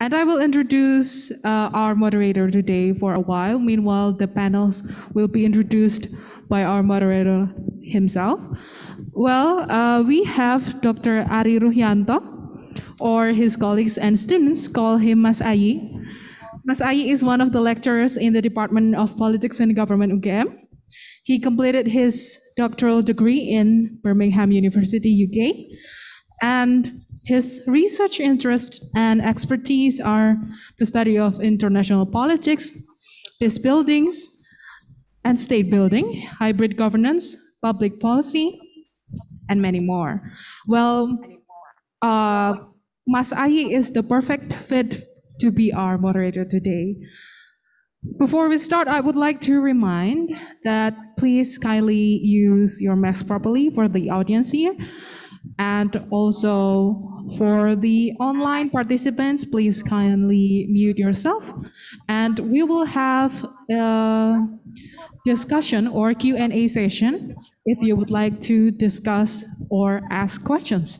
And I will introduce our moderator today for a while. Meanwhile, the panels will be introduced by our moderator himself. Well, we have Dr. Ari Ruhyanto, or his colleagues and students call him Mas Ayi. Mas Ayi is one of the lecturers in the Department of Politics and Government UGM. He completed his doctoral degree in Birmingham University, UK, and his research interests and expertise are the study of international politics, peace buildings, and state building, hybrid governance, public policy, and many more. Well, Mas Ayi is the perfect fit to be our moderator today. Before we start, I would like to remind that please kindly use your mask properly for the audience here. And also for the online participants, please kindly mute yourself. And we will have a discussion or Q&A session if you would like to discuss or ask questions.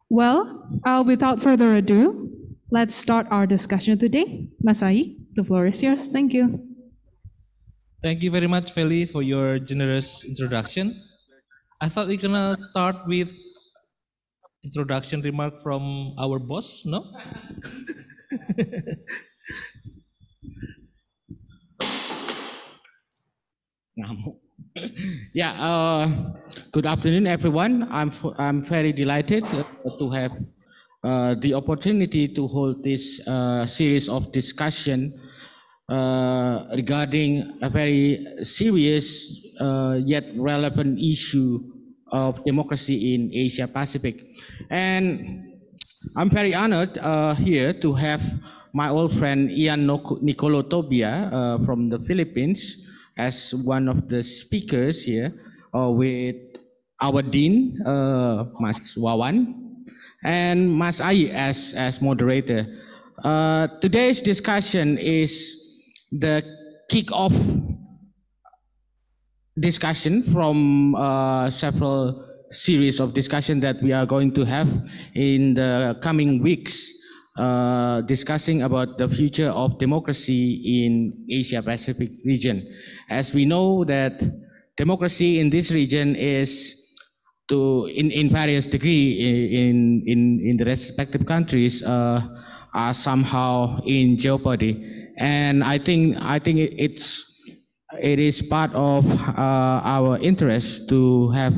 Well, without further ado, let's start our discussion today. Mas Ayi, the floor is yours. Thank you. Thank you very much, Feli, for your generous introduction. I thought we're gonna start with introduction remark from our boss, no? Yeah, good afternoon, everyone. I'm very delighted to have the opportunity to hold this series of discussion regarding a very serious yet relevant issue of democracy in Asia Pacific. And I'm very honored here to have my old friend Ian Nicolotobia from the Philippines as one of the speakers here with our Dean, Mas Wawan, and Mas Ayi as moderator. Today's discussion is the kick-off discussion from several series of discussion that we are going to have in the coming weeks, discussing about the future of democracy in Asia Pacific region. As we know that democracy in this region is in various degree in the respective countries are somehow in jeopardy, and I think it is part of our interest to have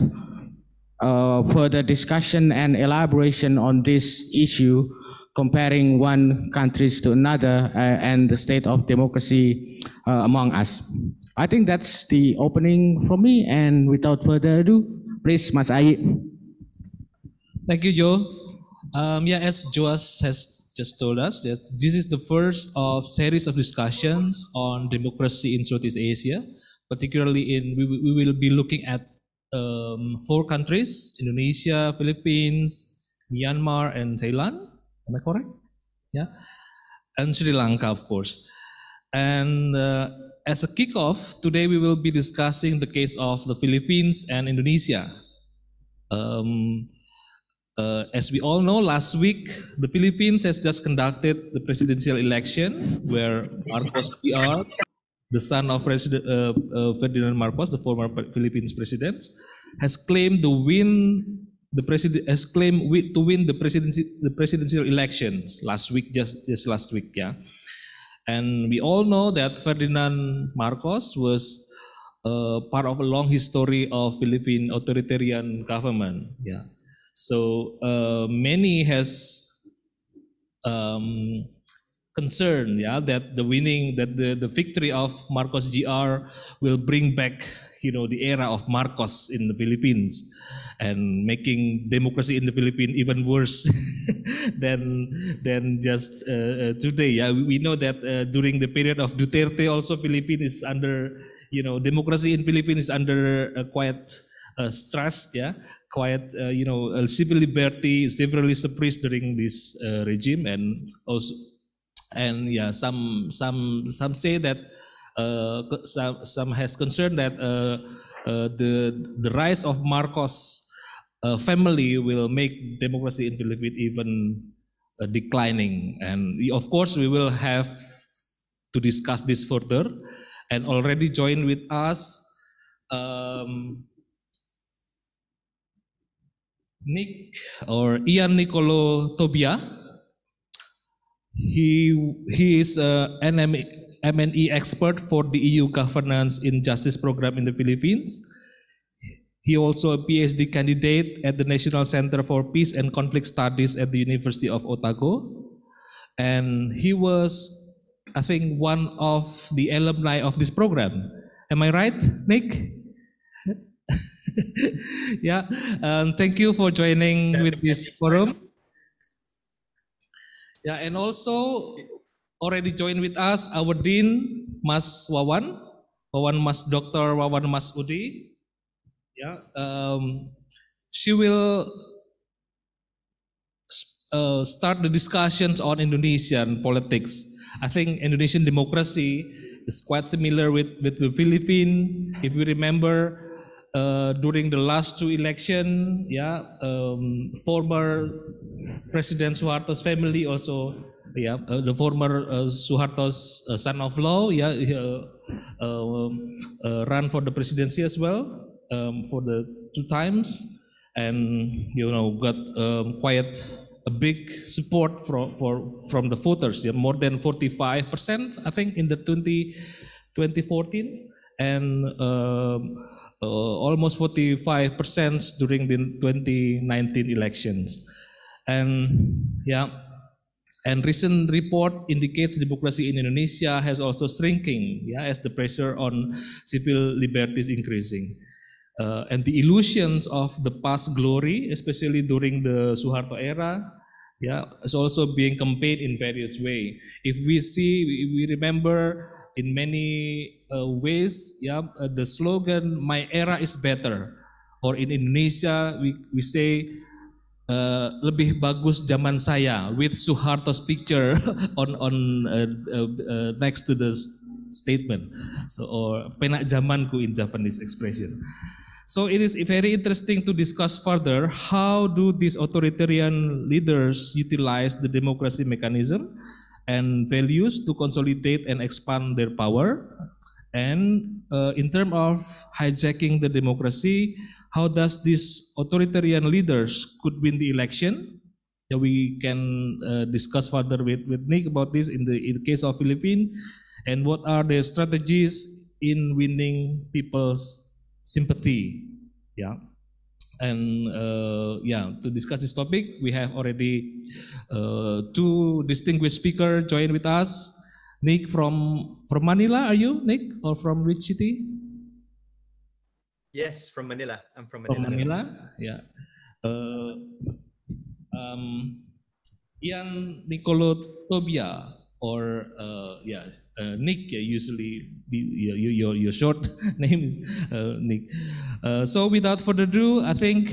further discussion and elaboration on this issue, comparing one countries to another and the state of democracy among us. I think that's the opening from me, and without further ado, please, Mas Ayi. Thank you, Joe. Yeah, as Joas has just told us, that this is the first of series of discussions on democracy in Southeast Asia. Particularly we will be looking at 4 countries: Indonesia, Philippines, Myanmar, and Thailand. Am I correct? Yeah, and Sri Lanka, of course. And as a kickoff, today we will be discussing the case of the Philippines and Indonesia. As we all know, last week the Philippines has just conducted the presidential election where Marcos Jr., the son of President Ferdinand Marcos, the former Philippines president, has claimed to win the presidential elections last week, just last week, yeah. And we all know that Ferdinand Marcos was part of a long history of Philippine authoritarian government, yeah. So many has concern, yeah, that the victory of Marcos Jr. will bring back, the era of Marcos in the Philippines, and making democracy in the Philippines even worse than just today. Yeah, we know that during the period of Duterte, also Philippines is under, democracy in Philippines is under quite stress. Yeah, quite civil liberty severely suppressed during this regime, and also. And yeah, some say that some has concerned that the rise of Marcos family will make democracy in Philippines even declining. And of course, we will have to discuss this further. And already joined with us, Nick or Ian Nicolo Tobia. He is an MNE expert for the EU Governance in Justice program in the Philippines. He also a PhD candidate at the National Center for Peace and Conflict Studies at the University of Otago. And he was, I think, one of the alumni of this program. Am I right, Nick? Yeah. Thank you for joining with this forum. Yeah, and also already joined with us our Dean, Mas Wawan Dr. Wawan Mas Udi. Yeah, she will start the discussions on Indonesian politics. I think Indonesian democracy is quite similar with the Philippines. If we remember, during the last two election, yeah, former President Suharto's family also, yeah, the former Suharto's son-in-law, yeah, ran for the presidency as well, for the two times, and got quite a big support from the voters, yeah, more than 45%, I think, in the 2014, and almost 45% during the 2019 elections. And yeah, and recent report indicates democracy in Indonesia has also shrinking, yeah, as the pressure on civil liberties increasing. And the illusions of the past glory, especially during the Suharto era, yeah, is also being campaigned in various ways. If we remember in many ways, yeah, the slogan "My era is better," or in Indonesia we say lebih bagus zaman saya with Suharto's picture on next to the statement. So, or penak zamanku in Japanese expression. So it is very interesting to discuss further how do these authoritarian leaders utilize the democracy mechanism and values to consolidate and expand their power. And in terms of hijacking the democracy, how does these authoritarian leaders could win the election? Yeah, we can discuss further with Nick about this in the case of Philippines, and what are the strategies in winning people's sympathy. Yeah, and yeah, to discuss this topic, we have already two distinguished speakers join with us. Nick from Manila, are you Nick, or from which city? Yes, from Manila. I'm from From Manila. Manila, yeah. Ian Nicolo Tobia, or yeah, Nick. Usually, your short name is Nick. So without further ado, I think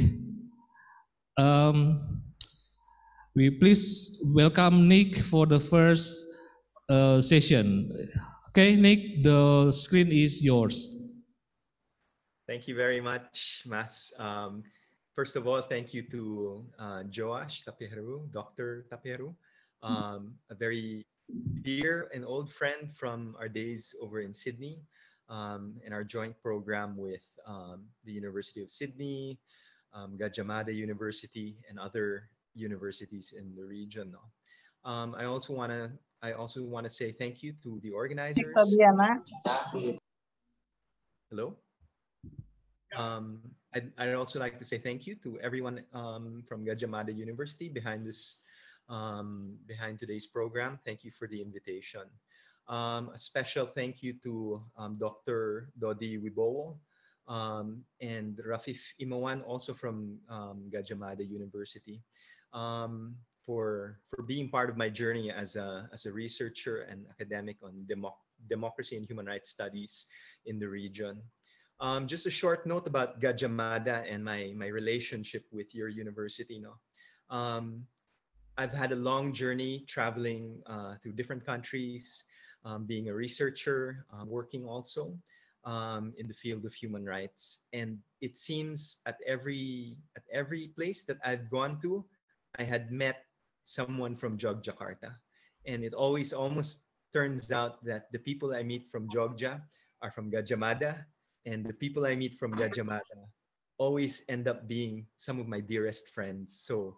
we please welcome Nick for the first session. Okay, Nick, the screen is yours. Thank you very much, Mas. First of all, thank you to Joash Tapiheru, Dr. Tapiheru, a very dear and old friend from our days over in Sydney, in our joint program with the University of Sydney, Gadjah Mada University, and other universities in the region. I also want to say thank you to the organizers. Hello. I'd also like to say thank you to everyone from Gadjah Mada University behind today's program. Thank you for the invitation. A special thank you to Dr. Dodi Wibowo and Rafif Imawan, also from Gadjah Mada University, for being part of my journey as a researcher and academic on democracy and human rights studies in the region. Just a short note about Gadjah Mada and my relationship with your university. I've had a long journey traveling through different countries, being a researcher, working also in the field of human rights. And it seems at every place that I've gone to, I had met someone from Jogjakarta. And it always almost turns out that the people I meet from Jogja are from Gadjah Mada, and the people I meet from Gadjah Mada always end up being some of my dearest friends. So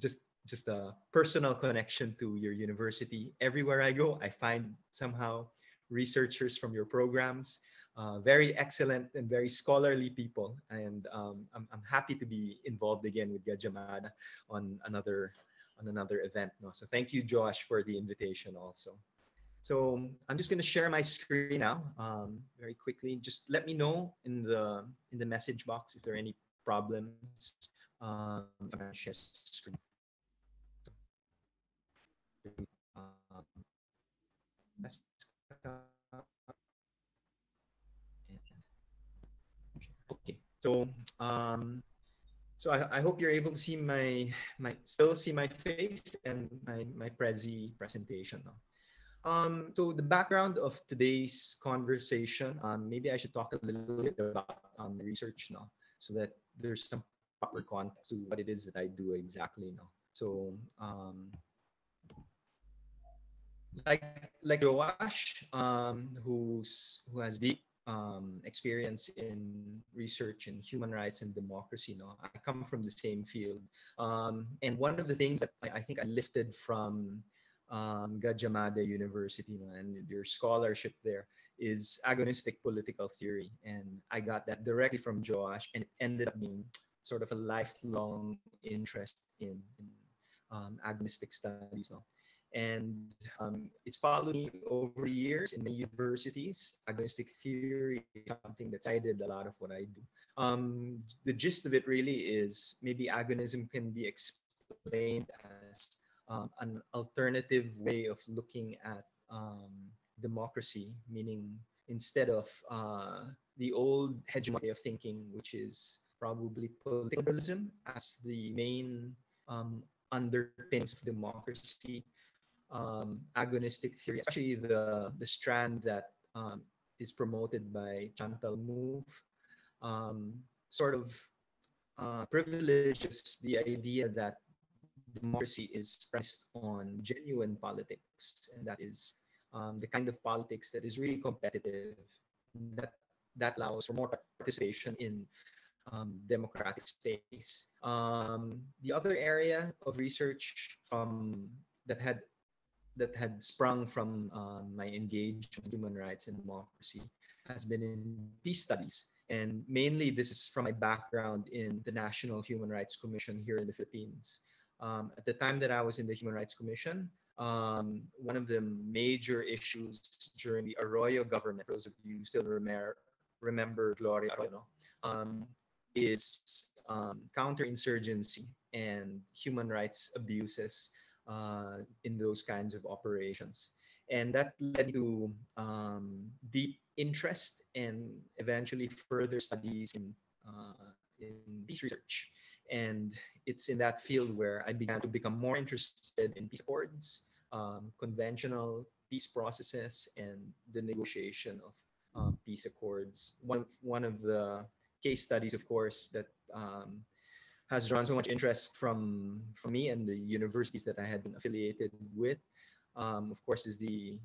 just a personal connection to your university. Everywhere I go, I find somehow researchers from your programs, very excellent and very scholarly people. And I'm happy to be involved again with Gadjah Mada on another event. No? So thank you, Josh, for the invitation also. So I'm just going to share my screen now very quickly. Just let me know in the message box if there are any problems. If I share screen. Um, let's, okay. So I hope you're able to see my still see my face and my Prezi presentation now. So the background of today's conversation, maybe I should talk a little bit about research now, so that there's some proper context to what it is that I do exactly now. So like Joash, who has deep experience in research in human rights and democracy. I come from the same field, and one of the things that I think I lifted from Gadjah Mada University, and your scholarship there is agonistic political theory, and I got that directly from Joash, and it ended up being sort of a lifelong interest in agonistic studies now. And it's followed me over the years in many universities. Agonistic theory is something that's guided a lot of what I do. The gist of it really is maybe agonism can be explained as an alternative way of looking at democracy, meaning instead of the old hegemony of thinking, which is probably political liberalism as the main underpinnings of democracy, agonistic theory, especially the strand that is promoted by Chantal Mouffe, sort of privileges the idea that democracy is premised on genuine politics, and that is the kind of politics that is really competitive, that that allows for more participation in democratic space. The other area of research that had sprung from my engagement in human rights and democracy has been in peace studies. And mainly this is from my background in the National Human Rights Commission here in the Philippines. At the time that I was in the Human Rights Commission, one of the major issues during the Arroyo government, those of you who still remember Gloria Arroyo, is counterinsurgency and human rights abuses in those kinds of operations. And that led to deep interest and eventually further studies in peace research. And it's in that field where I began to become more interested in peace accords, conventional peace processes, and the negotiation of peace accords. One of the case studies, of course, that has drawn so much interest from me and the universities that I had been affiliated with, of course, is the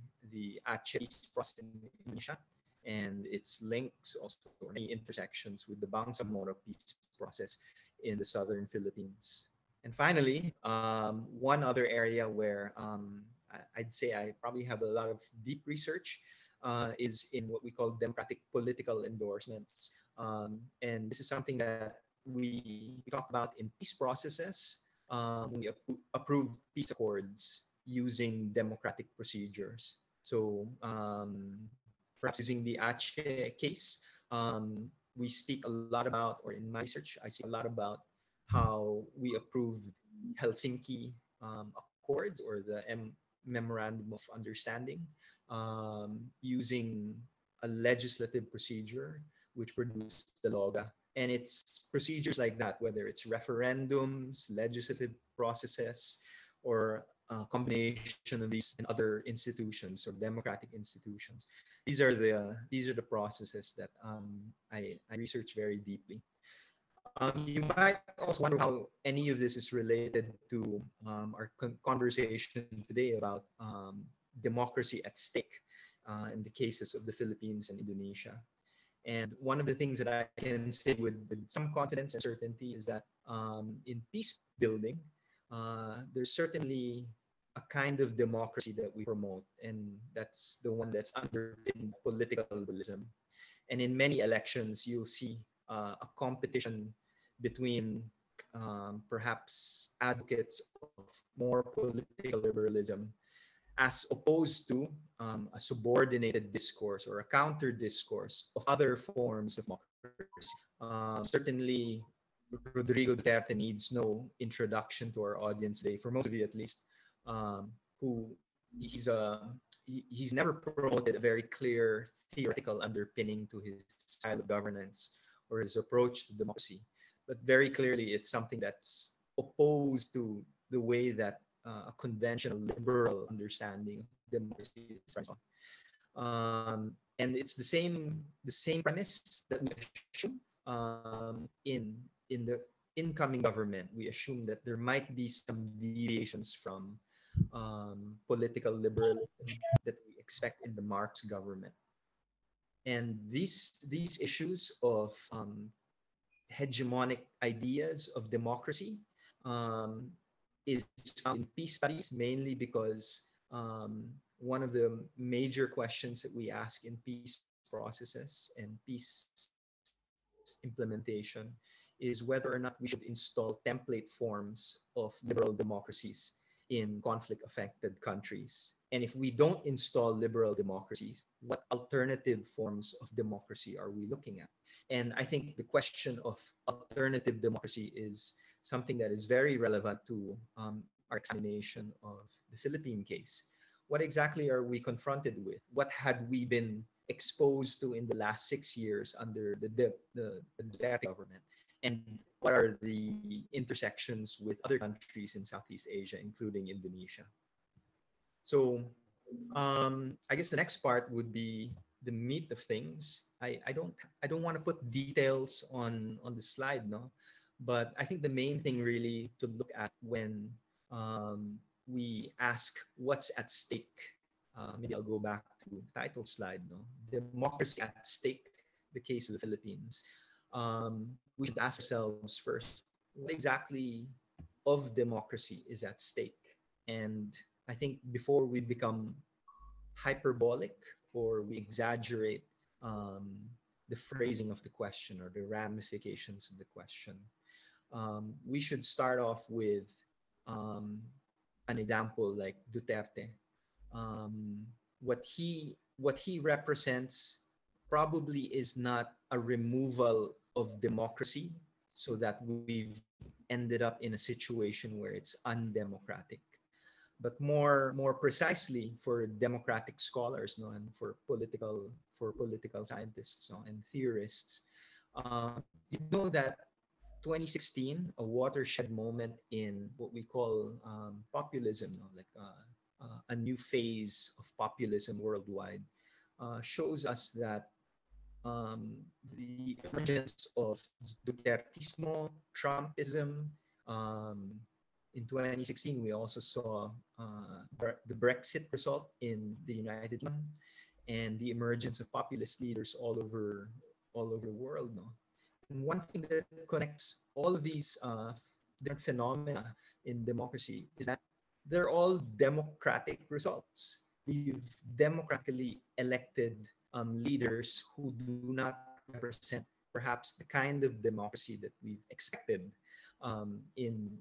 Aceh peace process in Indonesia, and its links also many intersections with the Bangsamoro peace process in the southern Philippines. And finally, one other area where I'd say I probably have a lot of deep research is in what we call democratic political endorsements. And this is something that we talk about in peace processes. We approve peace accords using democratic procedures. So perhaps using the Aceh case, we speak a lot about, or in my research, I see a lot about how we approved Helsinki Accords, or the Memorandum of Understanding, using a legislative procedure which produced the LOGA. And it's procedures like that, whether it's referendums, legislative processes, or a combination of these and other institutions or democratic institutions. These are the processes that I research very deeply. You might also wonder how any of this is related to our conversation today about democracy at stake in the cases of the Philippines and Indonesia. And one of the things that I can say with some confidence and certainty is that in peace building, there's certainly a kind of democracy that we promote, and that's the one that's underpinned political liberalism. And in many elections, you'll see a competition between perhaps advocates of more political liberalism as opposed to a subordinated discourse or a counter discourse of other forms of democracy. Certainly, Rodrigo Duterte needs no introduction to our audience today, for most of you at least, who he's a he's never promoted a very clear theoretical underpinning to his style of governance or his approach to democracy. But very clearly, it's something that's opposed to the way that a conventional liberal understanding of democracy is based on. And it's the same premise that we assume in the incoming government. We assume that there might be some deviations from political liberalism that we expect in the Marx government. And these issues of hegemonic ideas of democracy um, is found in peace studies, mainly because one of the major questions that we ask in peace processes and peace implementation is whether or not we should install template forms of liberal democracies in conflict affected countries. And if we don't install liberal democracies, what alternative forms of democracy are we looking at? And I think the question of alternative democracy is something that is very relevant to our examination of the Philippine case. What exactly are we confronted with? What had we been exposed to in the last 6 years under the Duterte government? And what are the intersections with other countries in Southeast Asia, including Indonesia? So I guess the next part would be the meat of things. I don't want to put details on the slide, no, but I think the main thing really to look at when we ask what's at stake. Maybe I'll go back to the title slide, no, democracy at stake, the case of the Philippines. We should ask ourselves first, what exactly of democracy is at stake? And I think before we become hyperbolic or we exaggerate the phrasing of the question or the ramifications of the question, we should start off with an example like Duterte. What he represents probably is not a removal of democracy so that we've ended up in a situation where it's undemocratic, but more precisely for democratic scholars, no, and for political scientists, no, and theorists, you know that 2016, a watershed moment in what we call populism, no, like a new phase of populism worldwide, shows us that the emergence of Dutertismo, Trumpism. In 2016, we also saw the Brexit result in the United Kingdom and the emergence of populist leaders all over the world. No? And one thing that connects all of these different phenomena in democracy is that they're all democratic results. We've democratically elected leaders who do not represent perhaps the kind of democracy that we've expected in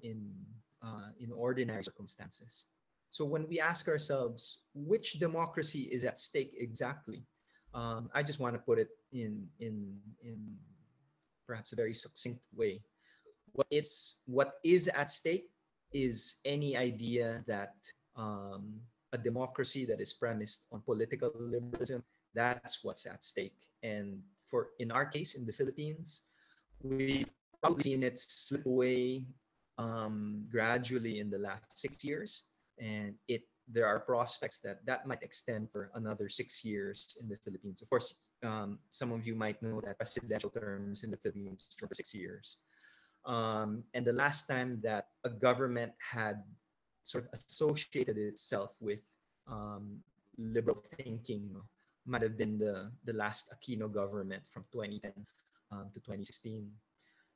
ordinary circumstances. So when we ask ourselves which democracy is at stake exactly, I just want to put it in perhaps a very succinct way. What is at stake is any idea that a democracy that is premised on political liberalism, that's what's at stake. And in our case, in the Philippines, we've probably seen it slip away gradually in the last 6 years, and there are prospects that might extend for another 6 years in the Philippines. Of course, some of you might know that presidential terms in the Philippines are for 6 years. And the last time that a government had sort of associated itself with liberal thinking, no, might have been the last Aquino government from 2010 to 2016.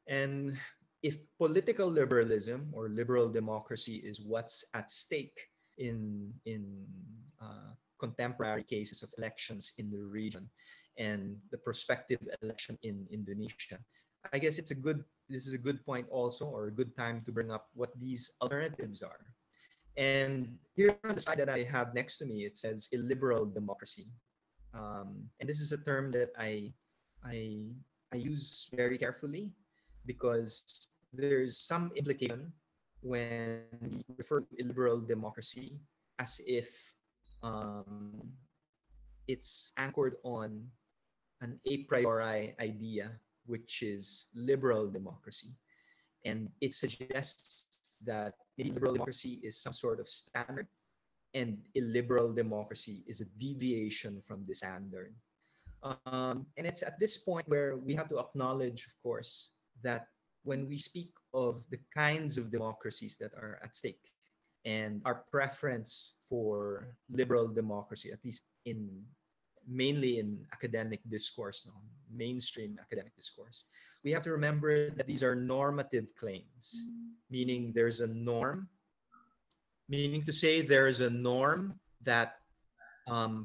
And if political liberalism or liberal democracy is what's at stake in contemporary cases of elections in the region and the prospective election in Indonesia, I guess this is a good point also, or a good time to bring up what these alternatives are. And here on the slide that I have next to me, it says illiberal democracy. And this is a term that I, I use very carefully because there's some implication when we refer to illiberal democracy as if um, it's anchored on an a priori idea, which is liberal democracy. And it suggests that maybe liberal democracy is some sort of standard and illiberal democracy is a deviation from the standard. And it's at this point where we have to acknowledge, of course, that when we speak of the kinds of democracies that are at stake and our preference for liberal democracy, at least in mainly in academic discourse, no, mainstream academic discourse, we have to remember that these are normative claims, meaning there's a norm, meaning to say there is a norm that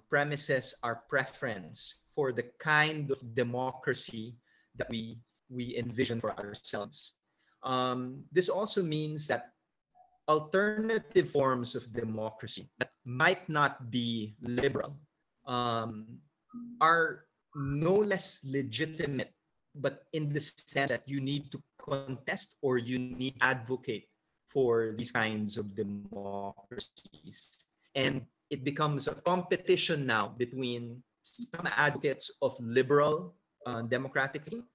premises our preference for the kind of democracy that we envision for ourselves. This also means that alternative forms of democracy that might not be liberal um, are no less legitimate, but in the sense that you need to contest or you need to advocate for these kinds of democracies. And it becomes a competition now between some advocates of liberal democratic thinking,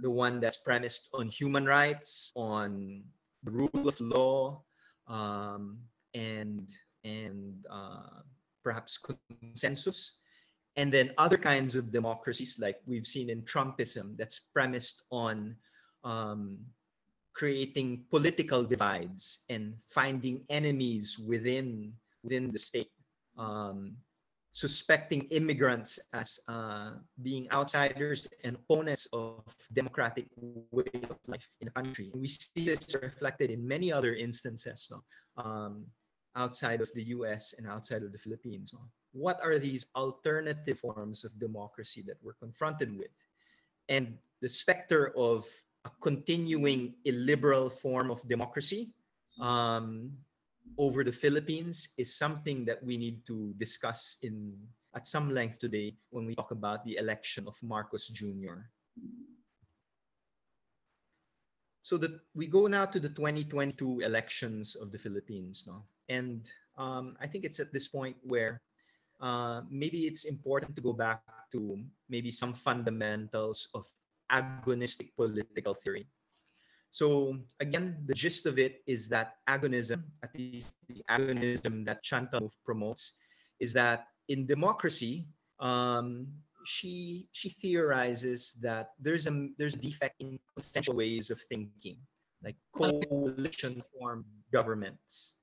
the one that's premised on human rights, on the rule of law, um, and perhaps consensus, and then other kinds of democracies like we've seen in Trumpism that's premised on um, creating political divides and finding enemies within the state, um, suspecting immigrants as being outsiders and opponents of democratic way of life in a country. And we see this reflected in many other instances, no? Outside of the US and outside of the Philippines. No? What are these alternative forms of democracy that we're confronted with? And the specter of a continuing illiberal form of democracy over the Philippines is something that we need to discuss at some length today when we talk about the election of Marcos Jr. So that we go now to the 2022 elections of the Philippines, no? And I think it's at this point where maybe it's important to go back to maybe some fundamentals of agonistic political theory. So again, the gist of it is that agonism, at least the agonism that Chantal Mouffe promotes, is that in democracy, she theorizes that there's a defect in consensual ways of thinking, like coalition formed governments,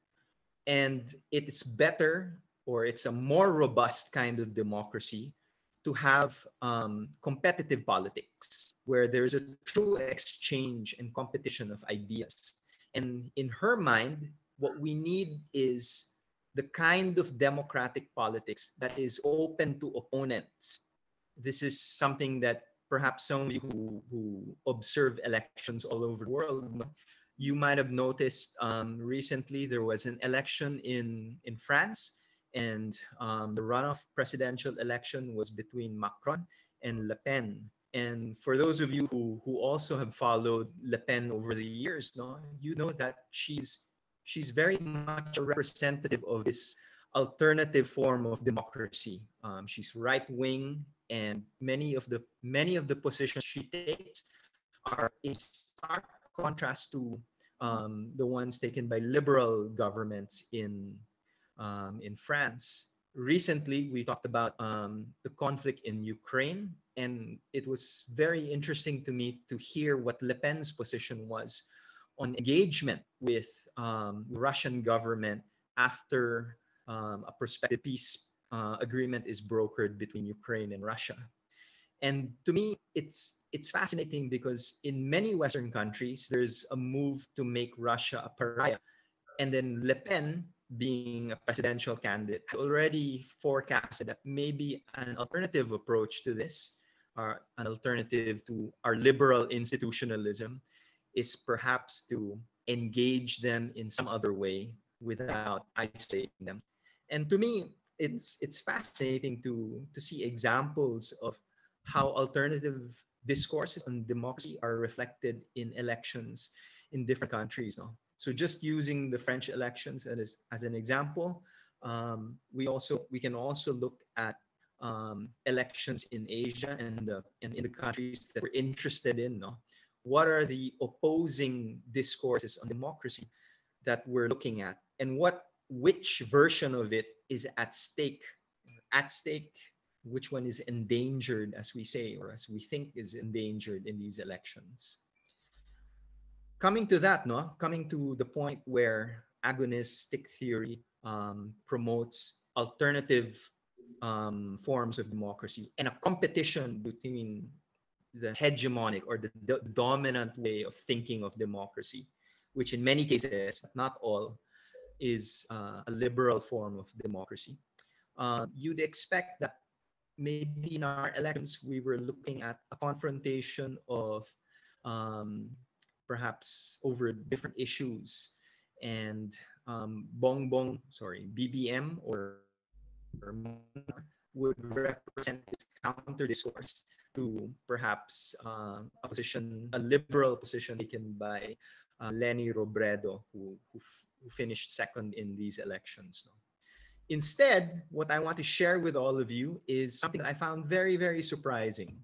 and it's better, or it's a more robust kind of democracy to have competitive politics where there's a true exchange and competition of ideas. And in her mind, what we need is the kind of democratic politics that is open to opponents. This is something that perhaps some of you who observe elections all over the world, you might have noticed recently there was an election in France, and the runoff presidential election was between Macron and Le Pen. And for those of you who also have followed Le Pen over the years, no, you know that she's very much a representative of this alternative form of democracy. She's right wing, and many of the positions she takes are in stark contrast to the ones taken by liberal governments in France. recently we talked about the conflict in Ukraine, and it was very interesting to me to hear what Le Pen's position was on engagement with Russian government after a prospective peace agreement is brokered between Ukraine and Russia. And to me, it's fascinating because in many Western countries, there's a move to make Russia a pariah. And then Le Pen, being a presidential candidate, had already forecasted that maybe an alternative approach to this, or an alternative to our liberal institutionalism, is perhaps to engage them in some other way without isolating them. And to me, it's fascinating to see examples of how alternative discourses on democracy are reflected in elections in different countries. No? So just using the French elections as an example, we can also look at elections in Asia and in the countries that we're interested in. No? What are the opposing discourses on democracy that we're looking at, and which version of it is at stake? At stake, which one is endangered, as we say, or as we think is endangered in these elections? Coming to that, no, coming to the point where agonistic theory promotes alternative forms of democracy and a competition between the hegemonic or the dominant way of thinking of democracy, which in many cases, not all, is a liberal form of democracy. You'd expect that maybe in our elections we were looking at a confrontation of perhaps over different issues, and BBM or would represent this counter discourse to perhaps a liberal position taken by Leni Robredo, who finished second in these elections. No? Instead, what I want to share with all of you is something I found very, very surprising.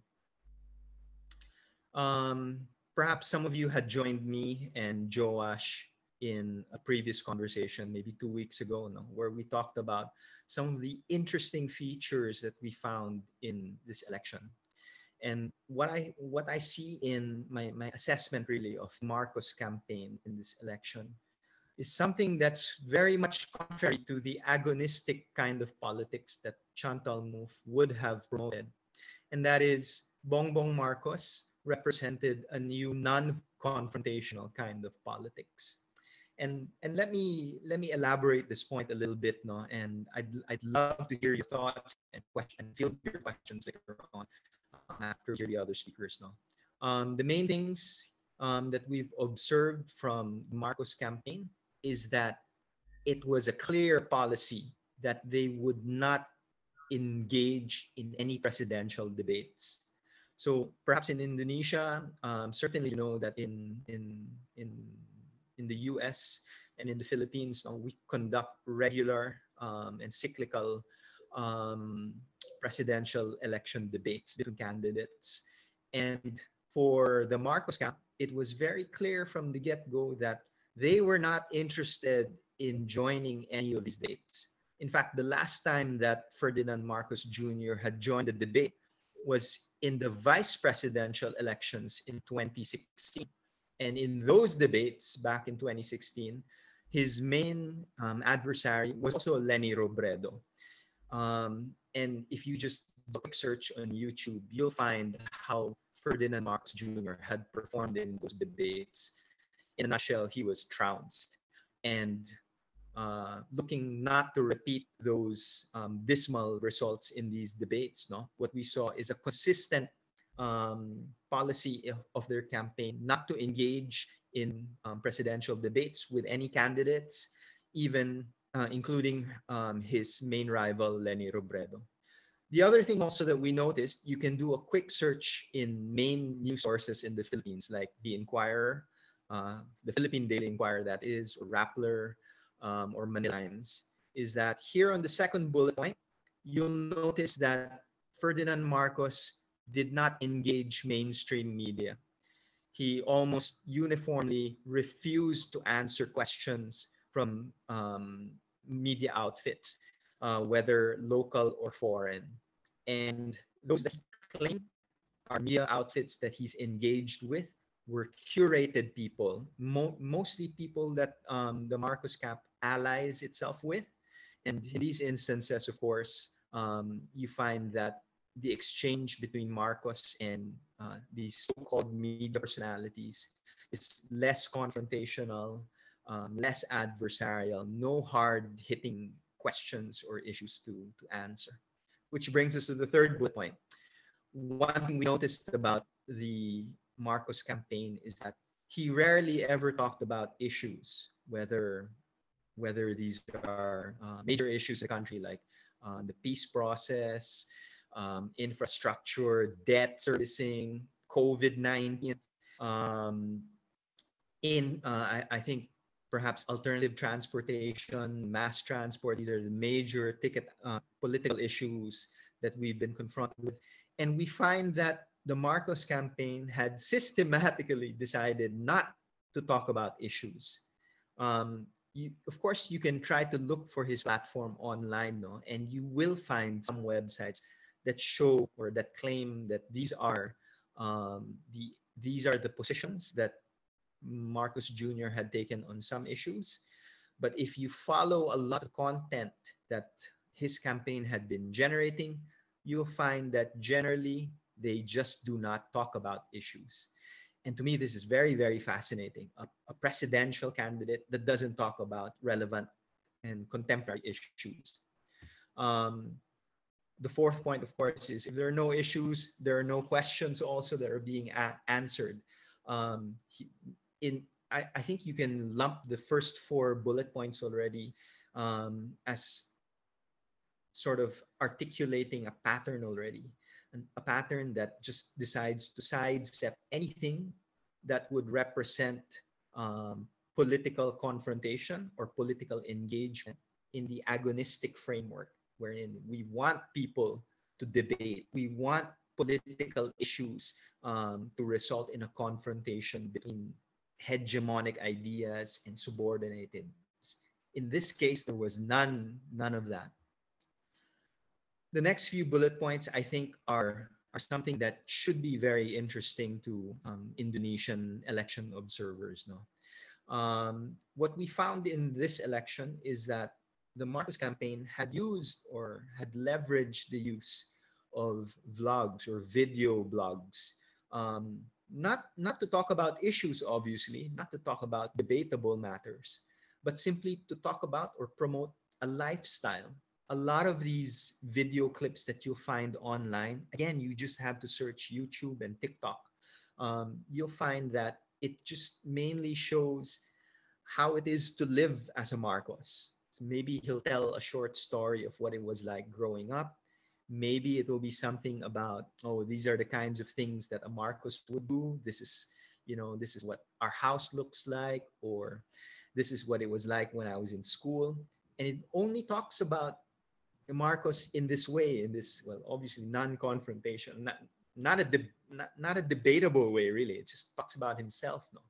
Perhaps some of you had joined me and Joash in a previous conversation, maybe 2 weeks ago, no, where we talked about some of the interesting features that we found in this election. And what I see in my assessment really of Marcos' campaign in this election is something that's very much contrary to the agonistic kind of politics that Chantal Mouffe would have promoted. And that is Bongbong Marcos represented a new non-confrontational kind of politics. And let me elaborate this point a little bit, no? And I'd love to hear your thoughts and field your questions later on after we hear the other speakers, no? The main things that we've observed from Marcos' campaign is that it was a clear policy that they would not engage in any presidential debates. So perhaps in Indonesia, certainly you know that in the US and in the Philippines, we conduct regular and cyclical presidential election debates between candidates. And for the Marcos camp, it was very clear from the get-go that they were not interested in joining any of these debates. In fact, the last time that Ferdinand Marcos Jr. had joined the debate was in the vice presidential elections in 2016. And in those debates back in 2016, his main adversary was also Leni Robredo. And if you just do a quick search on YouTube, you'll find how Ferdinand Marcos Jr. had performed in those debates. In a nutshell, he was trounced. And looking not to repeat those dismal results in these debates, no, what we saw is a consistent policy of their campaign not to engage in presidential debates with any candidates, even including his main rival, Leni Robredo. The other thing also that we noticed, you can do a quick search in main news sources in the Philippines, like the Inquirer, the Philippine Daily Inquirer, that is, or Rappler, or Manila Times, is that here on the second bullet point, you'll notice that Ferdinand Marcos did not engage mainstream media. He almost uniformly refused to answer questions from media outfits. whether local or foreign. And those that he claimed are media outfits that he's engaged with were curated people, mostly people that the Marcos camp allies itself with. And in these instances, of course, you find that the exchange between Marcos and these so-called media personalities is less confrontational, less adversarial, no hard-hitting questions or issues to answer. Which brings us to the third bullet point. One thing we noticed about the Marcos campaign is that he rarely ever talked about issues, whether these are major issues in the country like the peace process, infrastructure, debt servicing, COVID-19. Um, I think perhaps alternative transportation, mass transport. These are the major ticket political issues that we've been confronted with. And we find that the Marcos campaign had systematically decided not to talk about issues. Of course, you can try to look for his platform online, no? And you will find some websites that show or that claim that these are the positions that Marcos Jr. had taken on some issues. But if you follow a lot of content that his campaign had been generating, you'll find that generally they just do not talk about issues. And to me, this is very, very fascinating. A presidential candidate that doesn't talk about relevant and contemporary issues. The fourth point, of course, is if there are no issues, there are no questions also that are being answered. I think you can lump the first four bullet points already as sort of articulating a pattern already, a pattern that just decides to sidestep anything that would represent political confrontation or political engagement in the agonistic framework, wherein we want people to debate. We want political issues to result in a confrontation between hegemonic ideas and subordinated. In this case, there was none of that. The next few bullet points, I think, are something that should be very interesting to Indonesian election observers. No, what we found in this election is that the Marcos campaign had used or had leveraged the use of vlogs or video blogs, not to talk about issues, obviously, not to talk about debatable matters, but simply to talk about or promote a lifestyle. A lot of these video clips that you'll find online, again, you just have to search YouTube and TikTok. You'll find that it just mainly shows how it is to live as a Marcos. So maybe he'll tell a short story of what it was like growing up. Maybe it will be something about, oh, these are the kinds of things that a Marcos would do. This is what our house looks like, or this is what it was like when I was in school. And it only talks about Marcos in this way, in this, well, obviously non-confrontation, not a debatable way, really. It just talks about himself, no,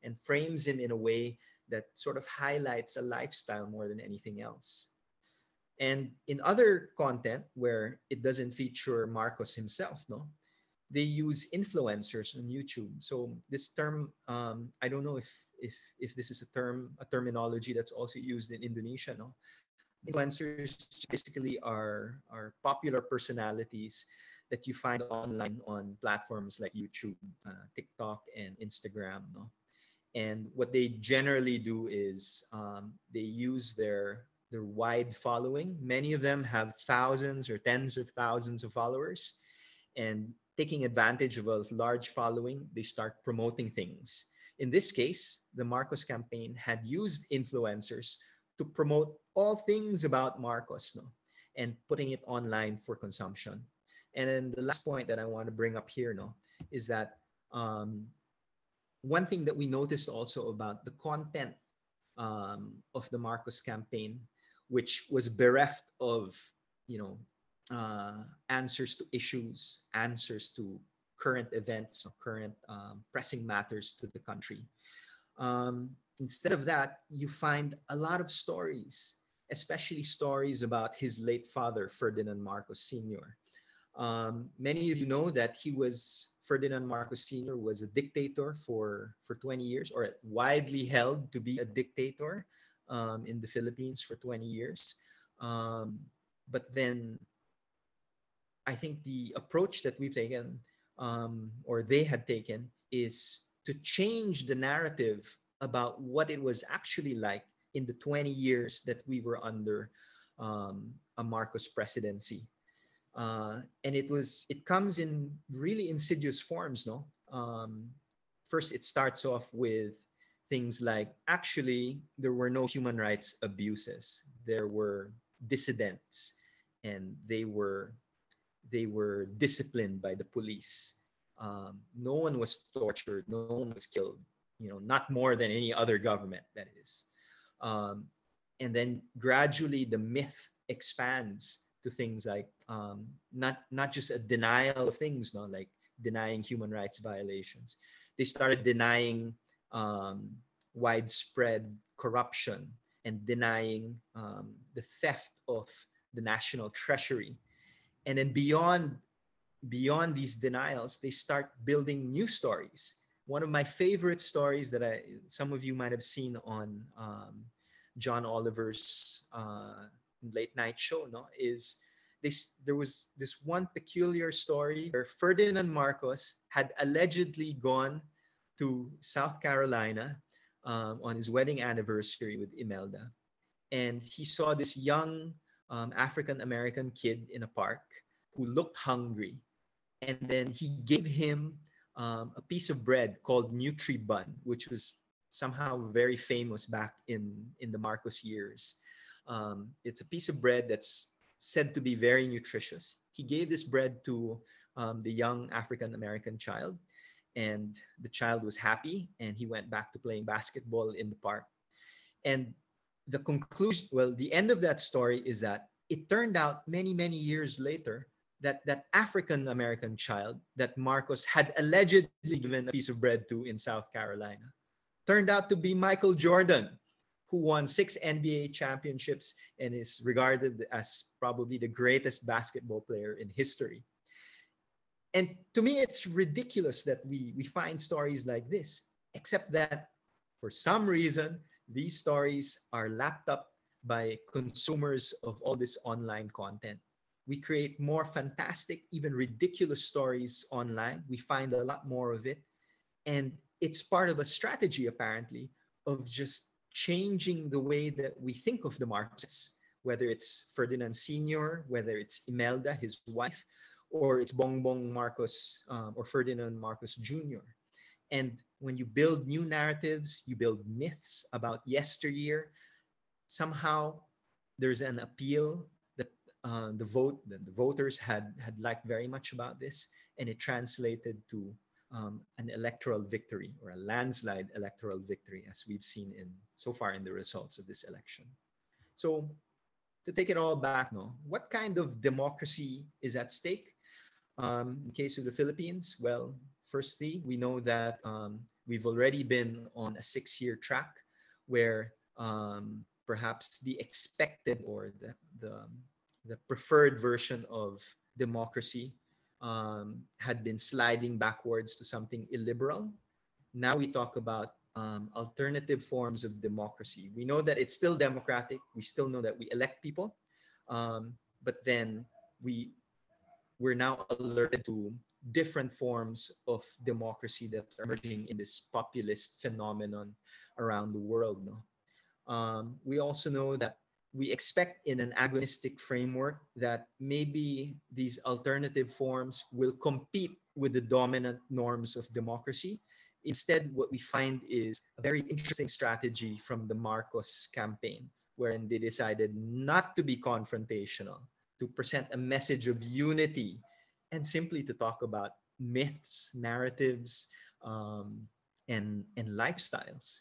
and frames him in a way that sort of highlights a lifestyle more than anything else. And in other content where it doesn't feature Marcos himself, no, they use influencers on YouTube. So this term, I don't know if this is a terminology that's also used in Indonesia, no. Influencers basically are popular personalities that you find online on platforms like YouTube, TikTok, and Instagram. No? And what they generally do is they use their wide following. Many of them have thousands or tens of thousands of followers. And taking advantage of a large following, they start promoting things. In this case, the Marcos campaign had used influencers to promote all things about Marcos, no, and putting it online for consumption. And then the last point that I want to bring up here, no, is that one thing that we noticed also about the content of the Marcos campaign, which was bereft of, answers to issues, answers to current events, current pressing matters to the country. Instead of that, you find a lot of stories especially stories about his late father, Ferdinand Marcos Sr. Many of you know that Ferdinand Marcos Sr. was a dictator for 20 years, or widely held to be a dictator in the Philippines for 20 years. But then I think the approach that we've taken, or they had taken, is to change the narrative about what it was actually like in the 20 years that we were under a Marcos presidency. And it comes in really insidious forms, no? First, it starts off with things like, actually there were no human rights abuses. There were dissidents, and they were disciplined by the police. No one was tortured. No one was killed. Not more than any other government, that is. Um, and then gradually the myth expands to things like, not just a denial of things, no, like denying human rights violations. They started denying um, widespread corruption and denying the theft of the national treasury. And then beyond these denials, they start building new stories. One of my favorite stories that some of you might have seen on John Oliver's late night show, no, is there was this one peculiar story where Ferdinand Marcos had allegedly gone to South Carolina on his wedding anniversary with Imelda, and he saw this young African American kid in a park who looked hungry, and then he gave him a piece of bread called Nutri-Bun, which was somehow very famous back in the Marcos years. It's a piece of bread that's said to be very nutritious. He gave this bread to the young African American child, and the child was happy, and he went back to playing basketball in the park. And the conclusion, well, the end of that story is that it turned out many, many years later that that African American child that Marcos had allegedly given a piece of bread to in South Carolina turned out to be Michael Jordan, who won 6 NBA championships and is regarded as probably the greatest basketball player in history. And to me, it's ridiculous that we find stories like this, except that for some reason, these stories are lapped up by consumers of all this online content. We create more fantastic, even ridiculous stories online. We find a lot more of it. And it's part of a strategy, apparently, of just changing the way that we think of the Marcos, whether it's Ferdinand Sr., whether it's Imelda, his wife, or it's Bongbong Marcos or Ferdinand Marcos Jr. And when you build new narratives, you build myths about yesteryear, somehow there's an appeal that the voters had liked very much about this, and it translated to an electoral victory, or a landslide electoral victory, as we've seen so far in the results of this election. So to take it all back, no, what kind of democracy is at stake? In the case of the Philippines, well, firstly, we know that we've already been on a 6-year track where perhaps the expected, or the preferred version of democracy had been sliding backwards to something illiberal. Now we talk about alternative forms of democracy. We know that it's still democratic. We still know that we elect people, but then we're now alerted to different forms of democracy that are emerging in this populist phenomenon around the world. No? We also know that we expect in an agonistic framework that maybe these alternative forms will compete with the dominant norms of democracy. Instead, what we find is a very interesting strategy from the Marcos campaign, wherein they decided not to be confrontational, to present a message of unity, and simply to talk about myths, narratives, and lifestyles.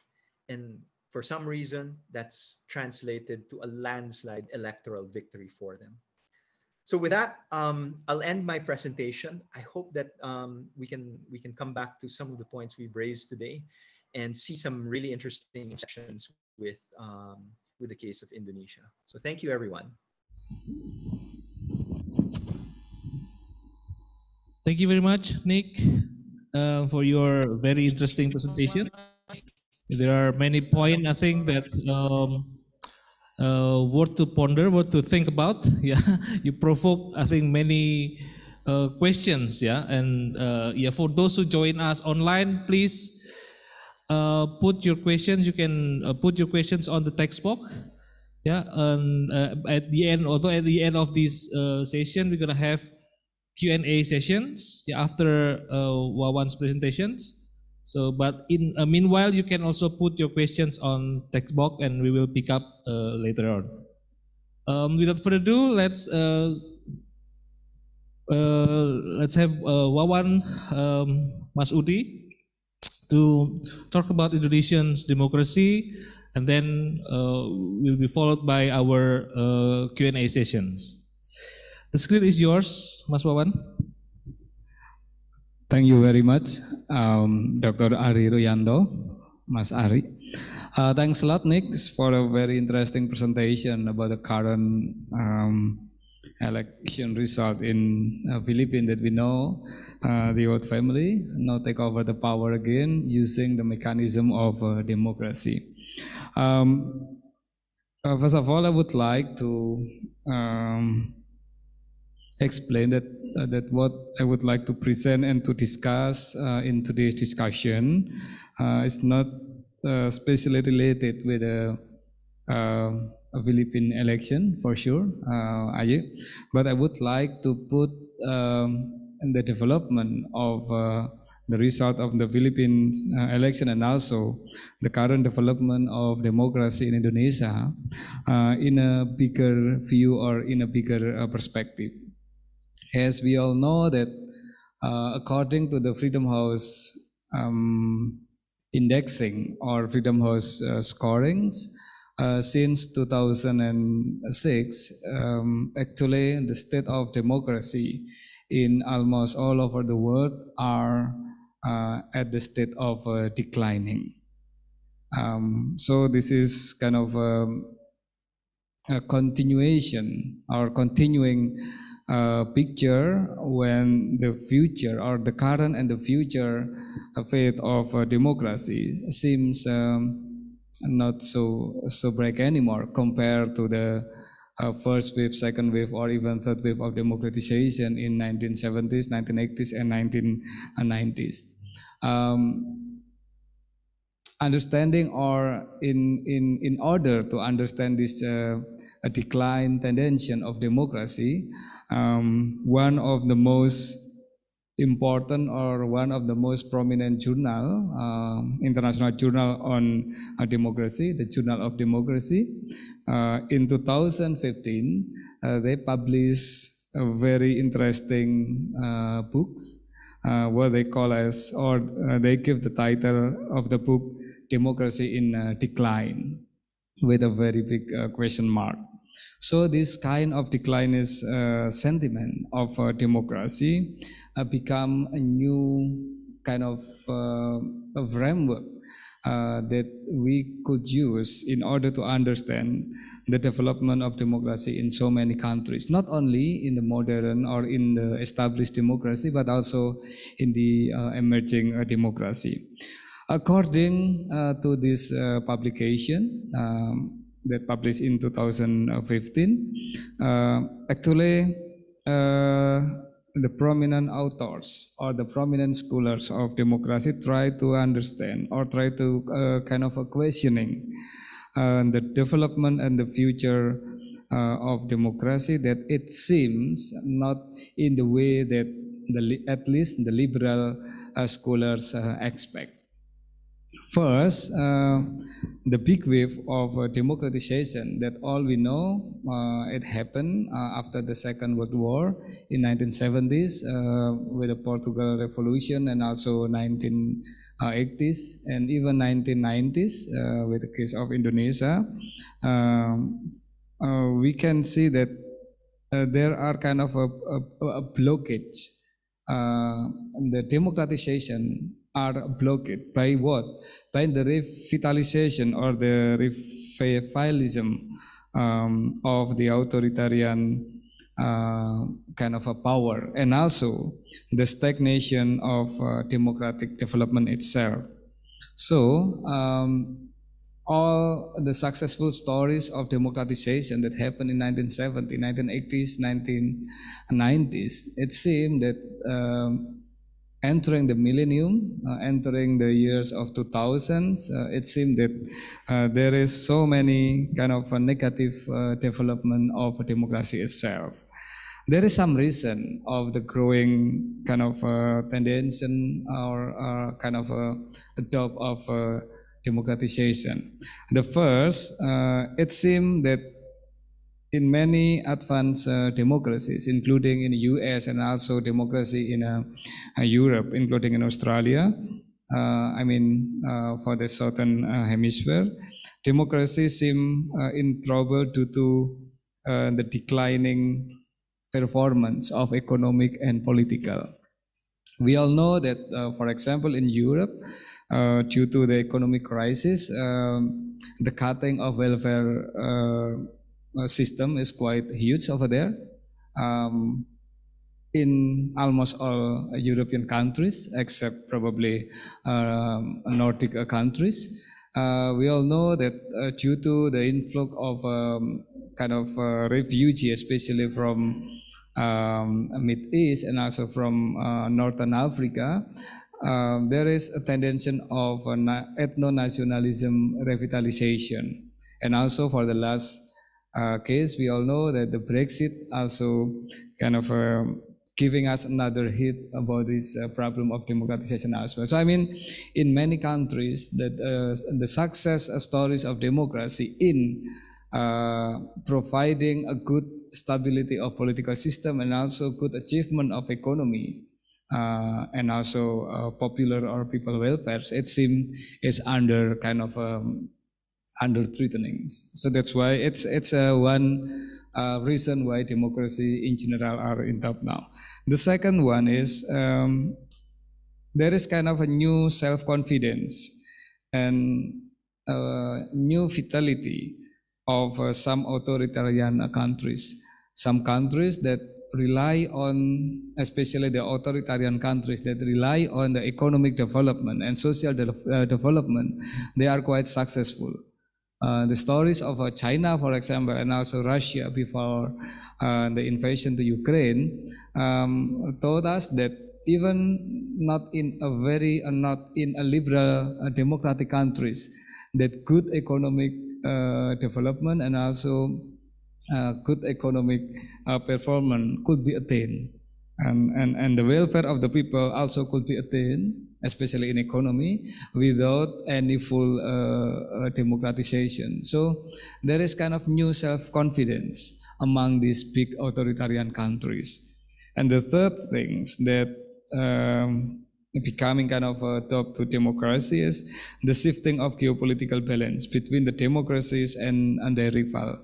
And for some reason, that's translated to a landslide electoral victory for them. So with that, I'll end my presentation. I hope that we can come back to some of the points we've raised today and see some really interesting sections with with the case of Indonesia. So thank you, everyone. Thank you very much, Nick, for your very interesting presentation. There are many points, I think, that worth to ponder, worth to think about. Yeah, you provoke, I think, many questions. Yeah, and yeah, for those who join us online, please put your questions. You can put your questions on the text box. Yeah, and at the end, although at the end of this session, we're gonna have Q&A sessions, yeah, after Wawan's presentations. So, but in meanwhile, you can also put your questions on text box, and we will pick up later on. Without further ado, let's have Wawan Mas Udi to talk about Indonesian's democracy, and then will be followed by our Q&A sessions. The screen is yours, Mas Wawan. Thank you very much, Dr. Ari Ruyanto, Mas Ari. Thanks a lot, Nick, for a very interesting presentation about the current election result in Philippines. That we know the old family now take over the power again using the mechanism of democracy. First of all, I would like to explain that what I would like to present and to discuss in today's discussion is not especially related with a Philippine election for sure, but I would like to put in the development of the result of the Philippines election and also the current development of democracy in Indonesia in a bigger view or in a bigger perspective. As we all know that according to the Freedom House indexing or Freedom House scorings, since 2006, actually the state of democracy in almost all over the world are at the state of declining. So this is kind of a continuation or continuing picture when the future or the current and the future fate of democracy seems not so bright anymore compared to the first wave, second wave, or even third wave of democratization in 1970s, 1980s, and 1990s. Understanding or in order to understand this a decline tendency of democracy, one of the most important or one of the most prominent journal, international journal on democracy, the Journal of Democracy, in 2015, they published a very interesting books, what they call as, or they give the title of the book, Democracy in Decline, with a very big question mark. So this kind of decline is sentiment of democracy become a new kind of a framework that we could use in order to understand the development of democracy in so many countries, not only in the modern or in the established democracy, but also in the emerging democracy. According to this publication that published in 2015, actually the prominent authors or the prominent scholars of democracy try to understand or try to kind of a questioning the development and the future of democracy, that it seems not in the way that at least the liberal scholars expect. First, the big wave of democratization that all we know, it happened after the Second World War in 1970s with the Portugal Revolution, and also 1980s and even 1990s with the case of Indonesia. We can see that there are kind of a blockage. The democratization are blocked by what? By the revitalization or the revivalism of the authoritarian kind of a power, and also the stagnation of democratic development itself. So all the successful stories of democratization that happened in 1970s, 1980s, 1990s, it seemed that entering the millennium, entering the years of 2000s, it seemed that there is so many kind of a negative development of democracy itself. There is some reason of the growing kind of tendency or kind of a adopt of democratization. The first, it seemed that in many advanced democracies, including in the US and also democracy in Europe, including in Australia, for the southern hemisphere, democracy seem in trouble due to the declining performance of economic and political. We all know that, for example, in Europe, due to the economic crisis, the cutting of welfare system is quite huge over there. In almost all European countries, except probably Nordic countries, we all know that due to the influx of refugees, especially from Mid East and also from Northern Africa, there is a tendency of ethno-nationalism revitalization. And also for the last case, we all know that the Brexit also kind of giving us another hit about this problem of democratization as well. So in many countries, that the success stories of democracy in providing a good stability of political system and also good achievement of economy and also popular or people welfare, it seems is under kind of under threatening. So that's why it's one reason why democracy in general are in top now. The second one is there is kind of a new self-confidence and new vitality of some authoritarian countries. Some countries that rely on, especially the authoritarian countries that rely on the economic development and social development, they are quite successful. The stories of China, for example, and also Russia before the invasion to Ukraine told us that even not in a liberal democratic countries, that good economic development and also good economic performance could be attained, and the welfare of the people also could be attained, especially in economy, without any full democratization. So there is kind of new self-confidence among these big authoritarian countries. And the third thing that becoming kind of a top to democracy is the shifting of geopolitical balance between the democracies and their rival.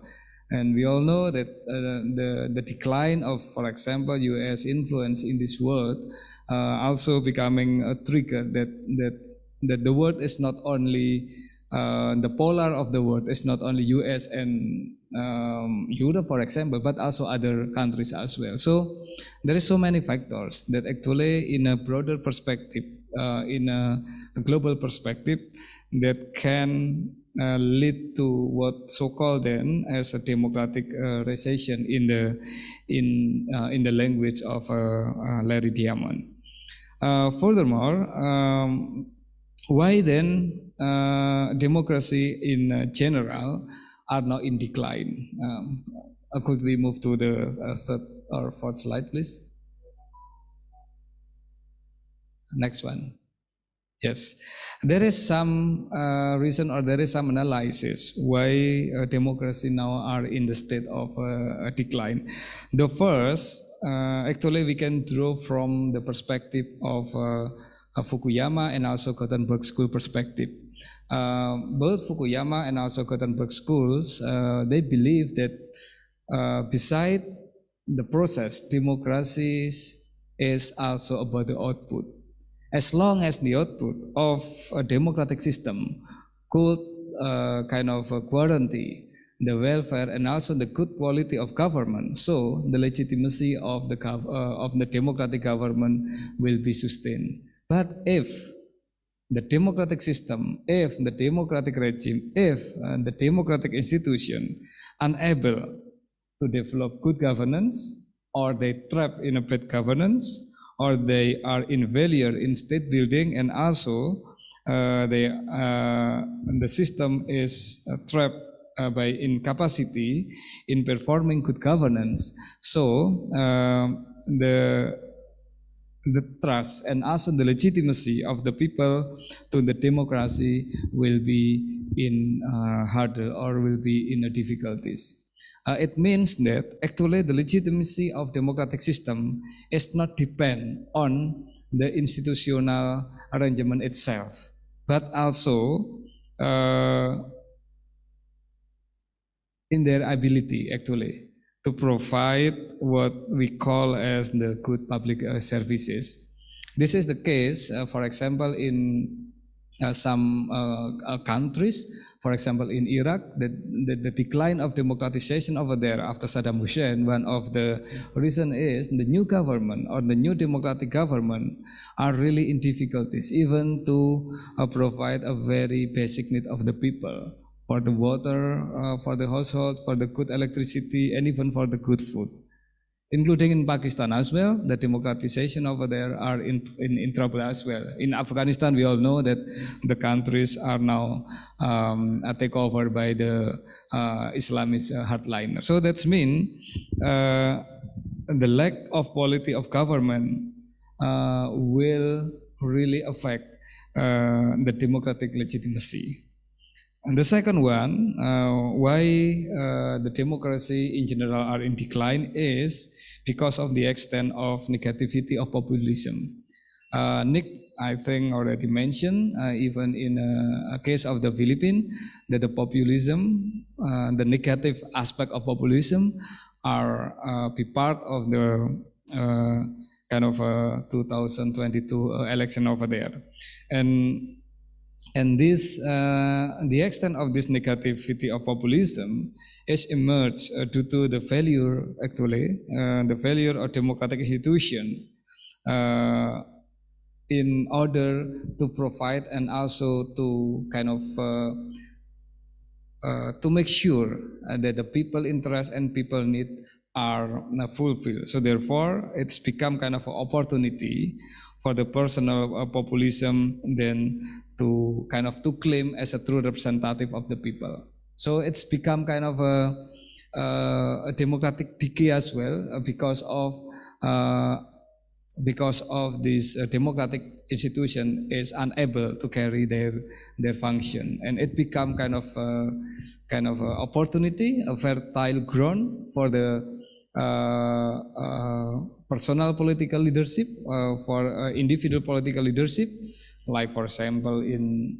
And we all know that the decline of, for example, U.S. influence in this world also becoming a trigger that the world is not only the polar of the world is not only U.S. and Europe, for example, but also other countries as well. So there is so many factors that actually, in a broader perspective, in a global perspective, that can lead to what so-called then as a democratic recession in the language of Larry Diamond. Furthermore, why then democracy in general are not in decline? Could we move to the third or fourth slide, please? Next one. Yes, there is some reason or there is some analysis why democracy now are in the state of decline. The first, actually, we can draw from the perspective of Fukuyama and also Gutenberg School perspective. Both Fukuyama and also Gutenberg schools, they believe that beside the process, democracy is also about the output. as long as the output of a democratic system could guarantee the welfare and also the good quality of government, so the legitimacy of the democratic government will be sustained. But if the democratic system, if the democratic regime, if the democratic institution unable to develop good governance, or they trap in a bad governance, or they are in failure in state building, and also the system is trapped by incapacity in performing good governance. So the trust and also the legitimacy of the people to the democracy will be in harder, or will be in difficulties. It means that actually the legitimacy of democratic system is not depend on the institutional arrangement itself, but also in their ability actually to provide what we call as the good public services. This is the case, for example, in some countries. For example, in Iraq, the decline of democratization over there after Saddam Hussein, one of the reason is the new government or the new democratic government are really in difficulties, even to provide a very basic need of the people, for the water, for the household, for the good electricity, and even for the good food. Including in Pakistan as well, the democratization over there are in trouble as well. In Afghanistan, we all know that the countries are now taken over by the Islamist hardliners. So that's mean the lack of quality of government will really affect the democratic legitimacy. And the second one, why the democracy in general are in decline is because of the extent of negativity of populism. Nick, I think, already mentioned, even in a case of the Philippines, that the populism, the negative aspect of populism are be part of the 2022 election over there. And this, the extent of this negativity of populism is emerged due to the failure, actually, the failure of democratic institution in order to provide and also to to make sure that the people interest and people need are fulfilled. So therefore, it's become kind of an opportunity for the personal populism then to claim as a true representative of the people. So it's become kind of a democratic decay as well because of this democratic institution is unable to carry their function, and it become kind of a opportunity, a fertile ground for the personal political leadership, for individual political leadership, like for example in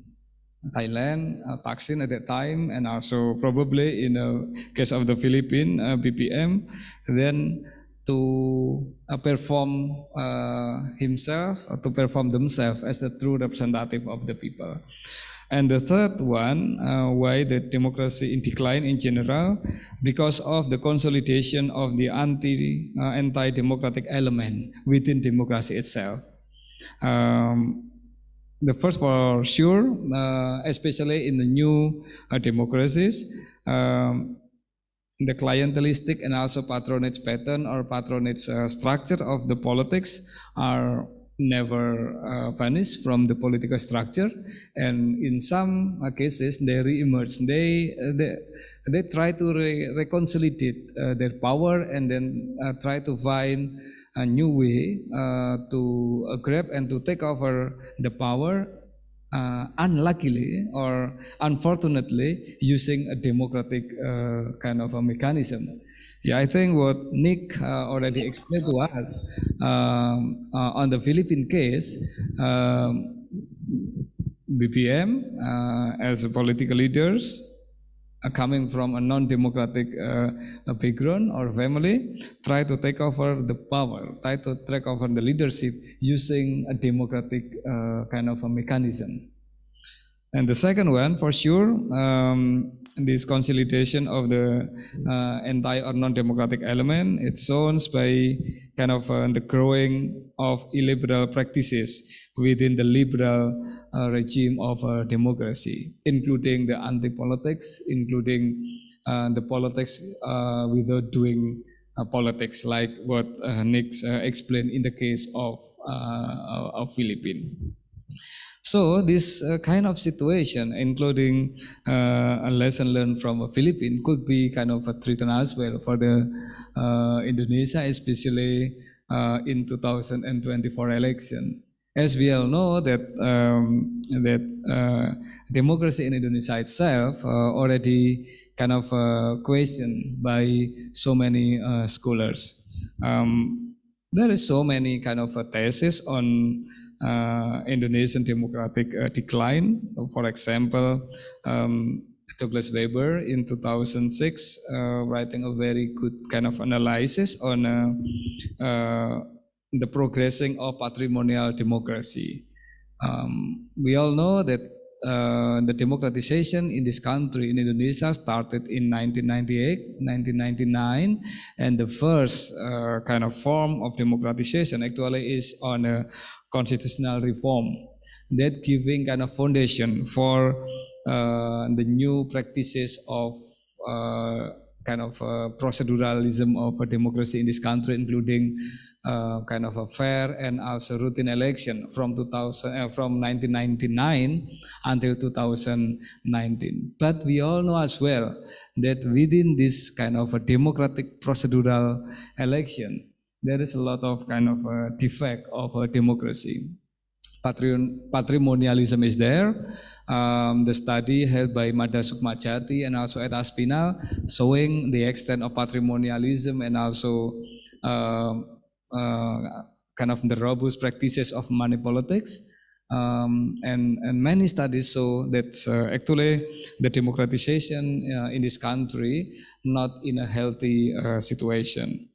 Thailand, Thaksin at that time, and also probably in the case of the Philippines, BPM, then to perform himself, or to perform themselves as the true representative of the people. And the third one, why the democracy in decline in general, because of the consolidation of the anti-democratic element within democracy itself. The first for sure, especially in the new democracies, the clientelistic and also patronage pattern or patronage structure of the politics are never vanished from the political structure, and in some cases they re-emerge. They try to reconsolidate their power, and then try to find a new way to grab and to take over the power, unluckily or unfortunately using a democratic kind of a mechanism. Yeah, I think what Nick already explained to us on the Philippine case, BPM as political leaders coming from a non-democratic background or family try to take over the power, try to take over the leadership using a democratic kind of a mechanism. And the second one, for sure, this consolidation of the anti or non-democratic element, it's shown by kind of the growing of illiberal practices within the liberal regime of democracy, including the anti-politics, including the politics without doing politics, like what Nick explained in the case of Philippines. So this kind of situation, including a lesson learned from the Philippines, could be kind of a threat as well for the Indonesia, especially in 2024 election. As we all know that democracy in Indonesia itself already kind of questioned by so many scholars. There is so many kind of theses on Indonesian democratic decline. For example, Douglas Weber in 2006 writing a very good kind of analysis on the progressing of patrimonial democracy. We all know that the democratization in this country, in Indonesia, started in 1998, 1999, and the first kind of form of democratization actually is on a constitutional reform that giving kind of foundation for the new practices of kind of proceduralism of a democracy in this country, including kind of a fair and also routine election from 1999 until 2019. But we all know as well that within this kind of a democratic procedural election, there is a lot of kind of a defect of a democracy. Patrimonialism is there. The study held by Mada Sukmajati and also Ed Aspinall showing the extent of patrimonialism and also kind of the robust practices of money politics. And many studies show that actually the democratization in this country not in a healthy situation.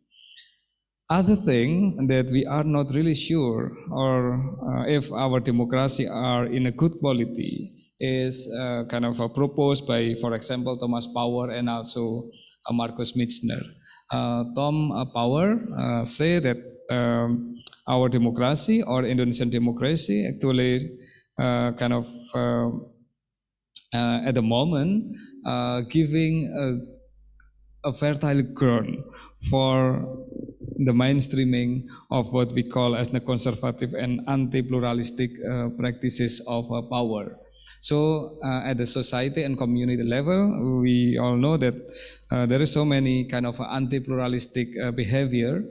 Other thing that we are not really sure or if our democracy are in a good quality is kind of proposed by, for example, Thomas Power and also Marcus Michener. Tom Power say that our democracy or Indonesian democracy actually kind of at the moment giving a fertile ground for the mainstreaming of what we call as the conservative and anti-pluralistic practices of power. So at the society and community level, we all know that there is so many kind of anti-pluralistic behavior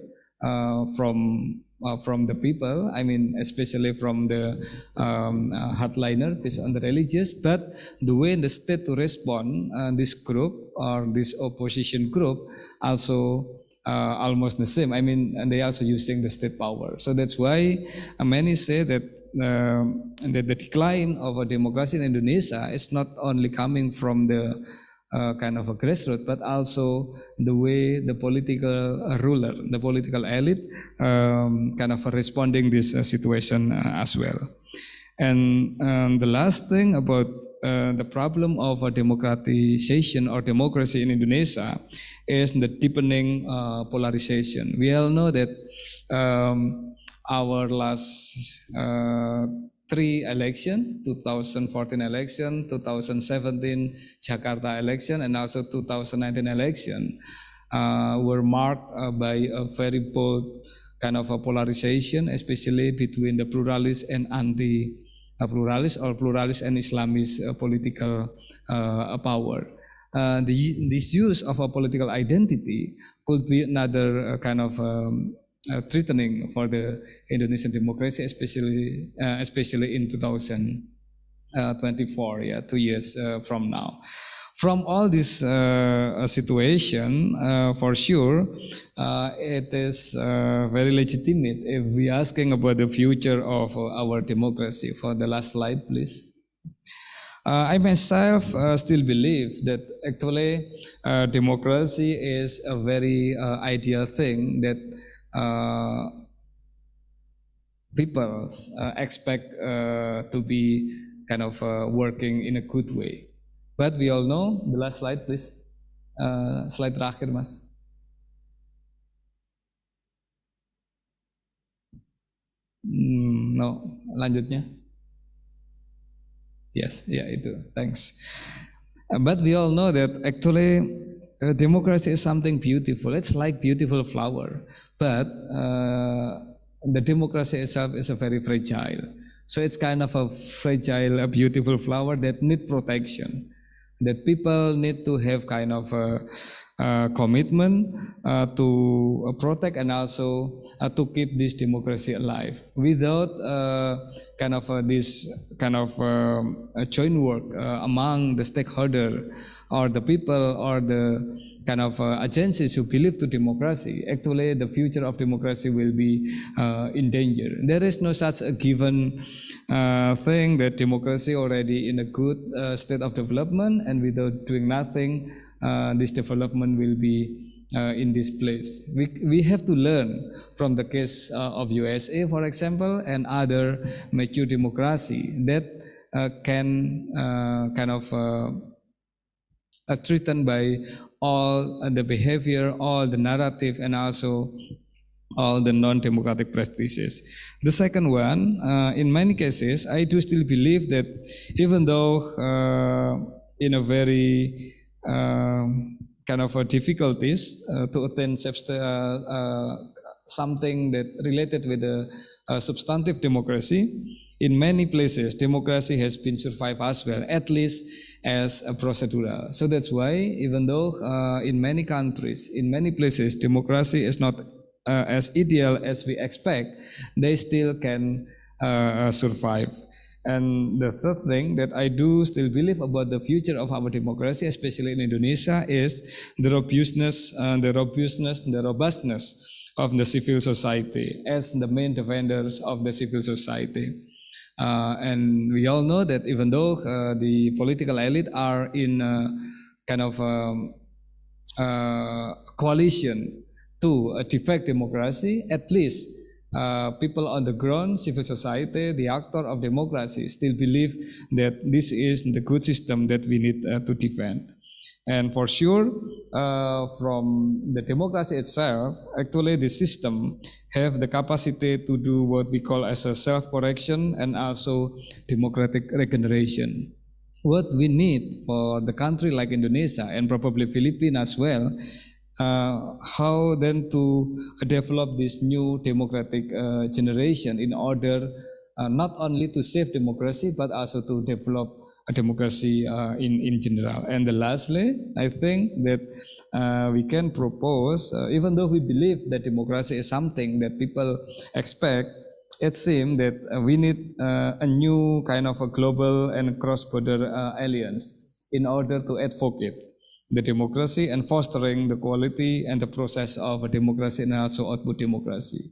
from the people. I mean, especially from the hardliner based on the religious. But the way the state to respond, this group or this opposition group also almost the same. I mean, and they also using the state power. So that's why many say that the decline of a democracy in Indonesia is not only coming from the kind of a grassroots, but also the way the political ruler, the political elite, kind of responding this situation as well. And the last thing about the problem of a democratization or democracy in Indonesia is the deepening polarization. We all know that our last three election, 2014 election, 2017 Jakarta election, and also 2019 election, were marked by a very bold kind of a polarization, especially between the pluralist and anti-pluralist or pluralist and Islamist political power. This use of a political identity could be another kind of threatening for the Indonesian democracy, especially in 2024, 2 years from now. From all this situation, for sure, it is very legitimate if we are asking about the future of our democracy. For the last slide, please. I myself still believe that actually democracy is a very ideal thing that people expect to be kind of working in a good way. But we all know, the last slide please. Slide terakhir mas. No, lanjutnya. Yes, yeah, itu. Thanks. But we all know that actually democracy is something beautiful. It's like beautiful flower, but the democracy itself is a very fragile. So it's kind of a fragile, a beautiful flower that need protection. That people need to have kind of a commitment to protect and also to keep this democracy alive. Without kind of this kind of joint work among the stakeholder or the people or the kind of agencies who believe to democracy, actually the future of democracy will be in danger. There is no such a given thing that democracy already in a good state of development, and without doing nothing, this development will be in this place. We have to learn from the case of USA, for example, and other mature democracy that can kind of threatened by all the behavior, all the narrative, and also all the non-democratic practices. The second one, in many cases, I do still believe that even though in a very kind of difficulties to attain something that related with the substantive democracy, in many places democracy has been survived as well, at least as a procedural. So that's why even though in many countries, in many places, democracy is not as ideal as we expect, they still can survive. And the third thing that I do still believe about the future of our democracy, especially in Indonesia, is the robustness, the robustness of the civil society as the main defenders of the civil society. And we all know that even though the political elite are in kind of coalition to defect democracy, at least people on the ground, civil society, the actor of democracy still believe that this is the good system that we need to defend. And for sure, from the democracy itself, actually the system have the capacity to do what we call as a self-correction and also democratic regeneration. What we need for the country like Indonesia and probably Philippines as well, how then to develop this new democratic generation in order not only to save democracy but also to develop a democracy in general. And lastly, I think that we can propose, even though we believe that democracy is something that people expect, it seems that we need a new kind of a global and cross-border alliance in order to advocate the democracy and fostering the quality and the process of a democracy and also output democracy.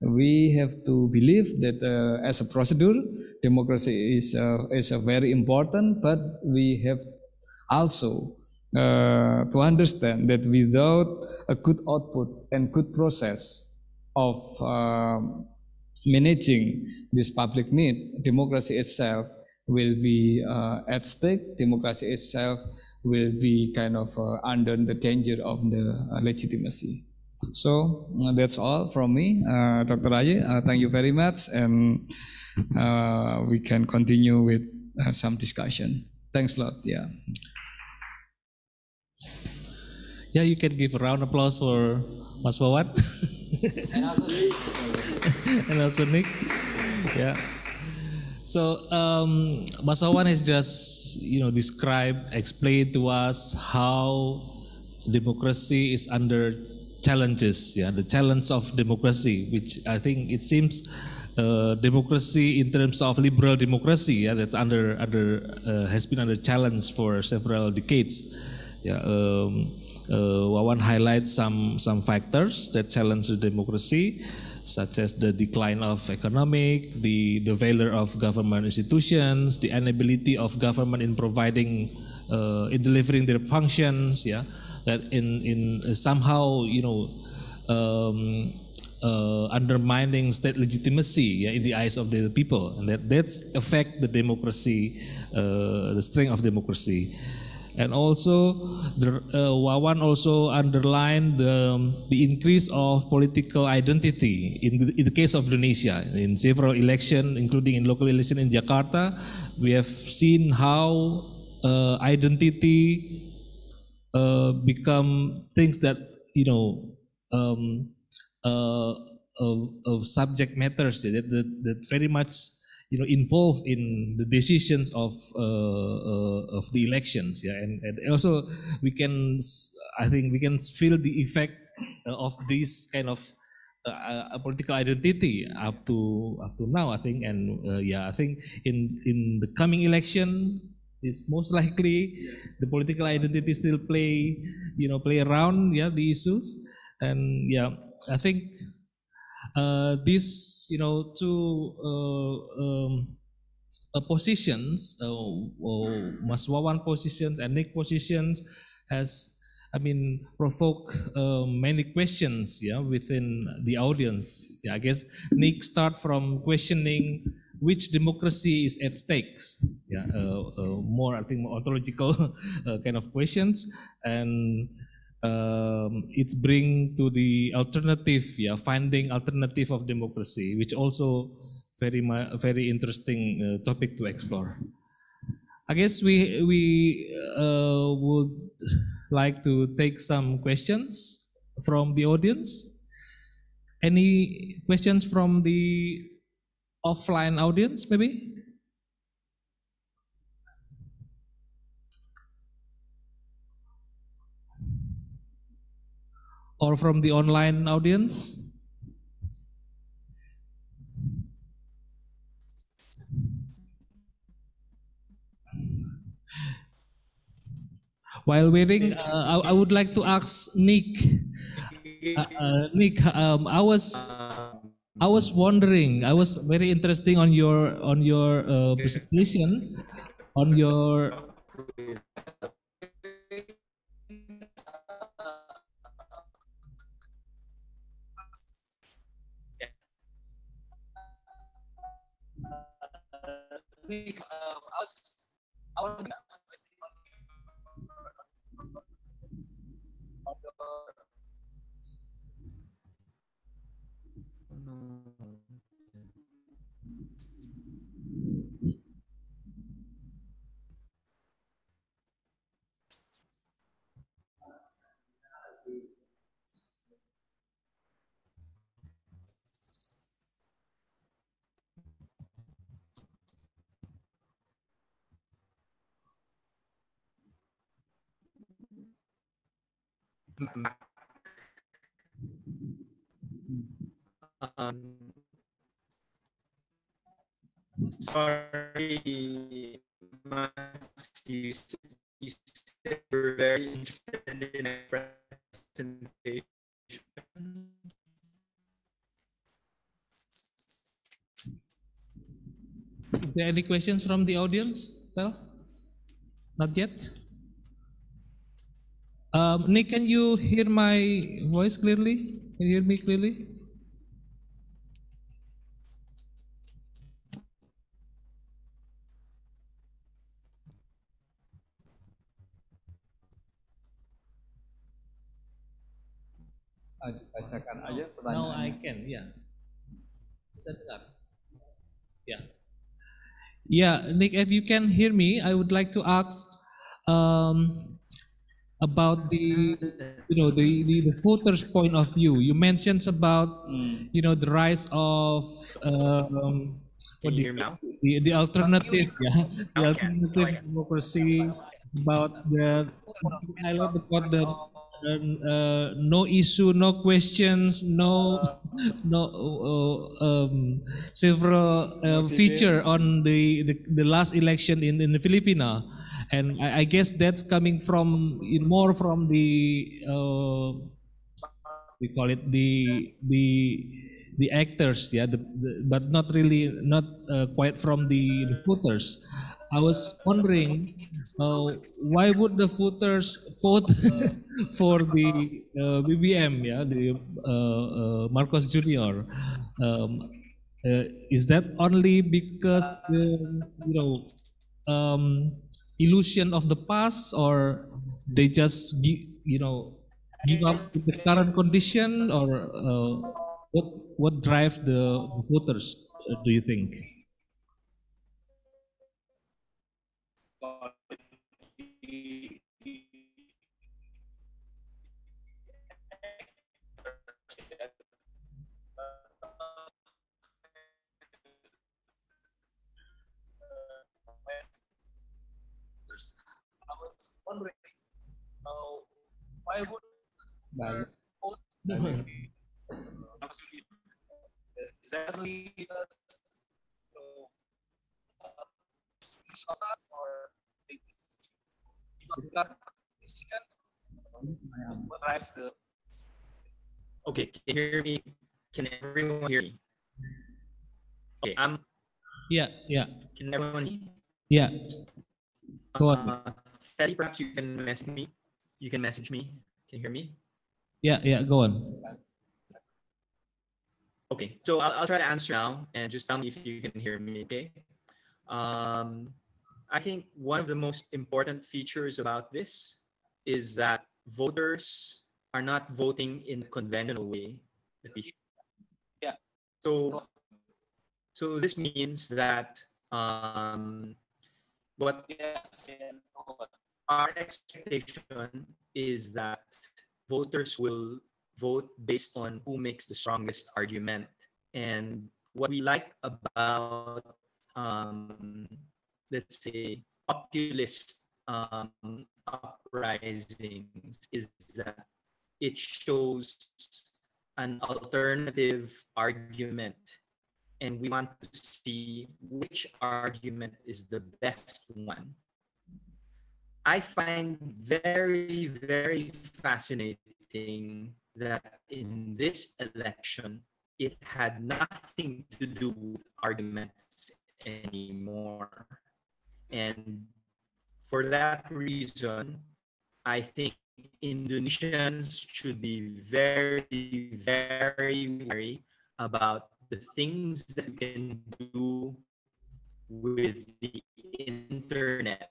We have to believe that as a procedure, democracy is very important, but we have also to understand that without a good output and good process of managing this public need, democracy itself will be at stake. Democracy itself will be kind of under the danger of the legitimacy. So that's all from me, Dr. Raye. Thank you very much, and we can continue with some discussion. Thanks a lot. Yeah. Yeah, you can give a round of applause for Mas Wawan. And also Nick. Yeah. So Mas Wawan has just explained to us how democracy is under challenges. Yeah, the challenge of democracy, which I think it seems democracy in terms of liberal democracy, yeah, that has been under challenge for several decades. Yeah, Wawan highlights some factors that challenge the democracy. such as the decline of economic, the failure of government institutions, the inability of government in providing, in delivering their functions, yeah, that in somehow, undermining state legitimacy, yeah, in the eyes of the people, and that's affect the democracy, the strength of democracy. And also, Wawan also underlined the increase of political identity in the case of Indonesia. In several elections, including in local election in Jakarta, we have seen how identity become things that of subject matters that very much involved in the decisions of the elections, yeah, and also I think we can feel the effect of this kind of political identity up to now, I think, and yeah, I think in the coming election, it's most likely the political identity still play around, yeah, the issues, and yeah, I think these two positions, Mas Wawan positions and Nick positions, has provoke many questions, yeah, within the audience. Yeah, I guess Nick start from questioning which democracy is at stakes. Yeah, more, I think, more ontological kind of questions, and it's bring to the alternative, yeah, finding alternative of democracy, which also very interesting topic to explore. I guess we would like to take some questions from the audience. Any questions from the offline audience, maybe? Or from the online audience? While waiting, I would like to ask Nick. Nick, I was wondering. I was very interesting on your presentation, on your. Nick, I was sorry, you said you're very interested in a presentation. Is there any questions from the audience? Well, not yet. Nick, can you hear my voice clearly? Can you hear me clearly? Bacakan aja pertanyaan. No, I can, yeah. Bisa dengar? Yeah. Yeah, Nick, if you can hear me, I would like to ask about the voters' point of view. You mentioned about the rise of Can you hear me now? the alternative, yeah, the Okay. alternative democracy, about the no issue, no questions, no several feature on the last election in the Philippines, and I guess that's coming from more from the we call it the the actors, yeah, but not really, not quite from the voters. I was wondering, why would the voters vote for the BBM, yeah, the Marcos Junior? Um, is that only because the, you know, illusion of the past, or they just give up with the current condition, or what drives the voters, do you think? I was wondering, why would Balik. vote exactly or what drives the. Okay, can you hear me? Can everyone hear me? Okay, Yeah, yeah, can everyone hear me? yeah. Go on. Feli, perhaps you can message me. You can message me. Can you hear me? Yeah, yeah. Go on. Okay, so I'll try to answer now, and just tell me if you can hear me, okay? I think one of the most important features about this is that voters are not voting in the conventional way that we. Yeah. So, so this means that what our expectation is that voters will vote based on who makes the strongest argument. And what we like about, let's say, populist uprisings is that it shows an alternative argument, and we want to see which argument is the best one. I find very, very fascinating that in this election, it had nothing to do with arguments anymore. And for that reason, I think Indonesians should be very, very wary about the things that you can do with the internet,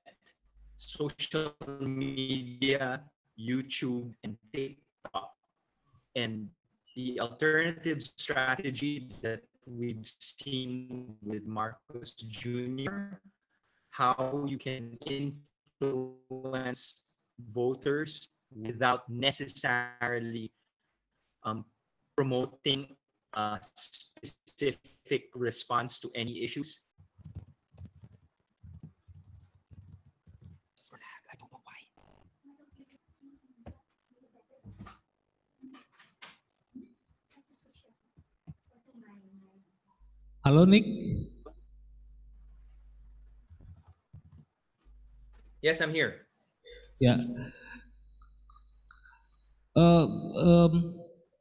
social media, YouTube, and TikTok. And the alternative strategy that we've seen with Marcos Jr., how you can influence voters without necessarily promoting a specific response to any issues. I don't know why. Hello, Nick. Yes, I'm here. Yeah.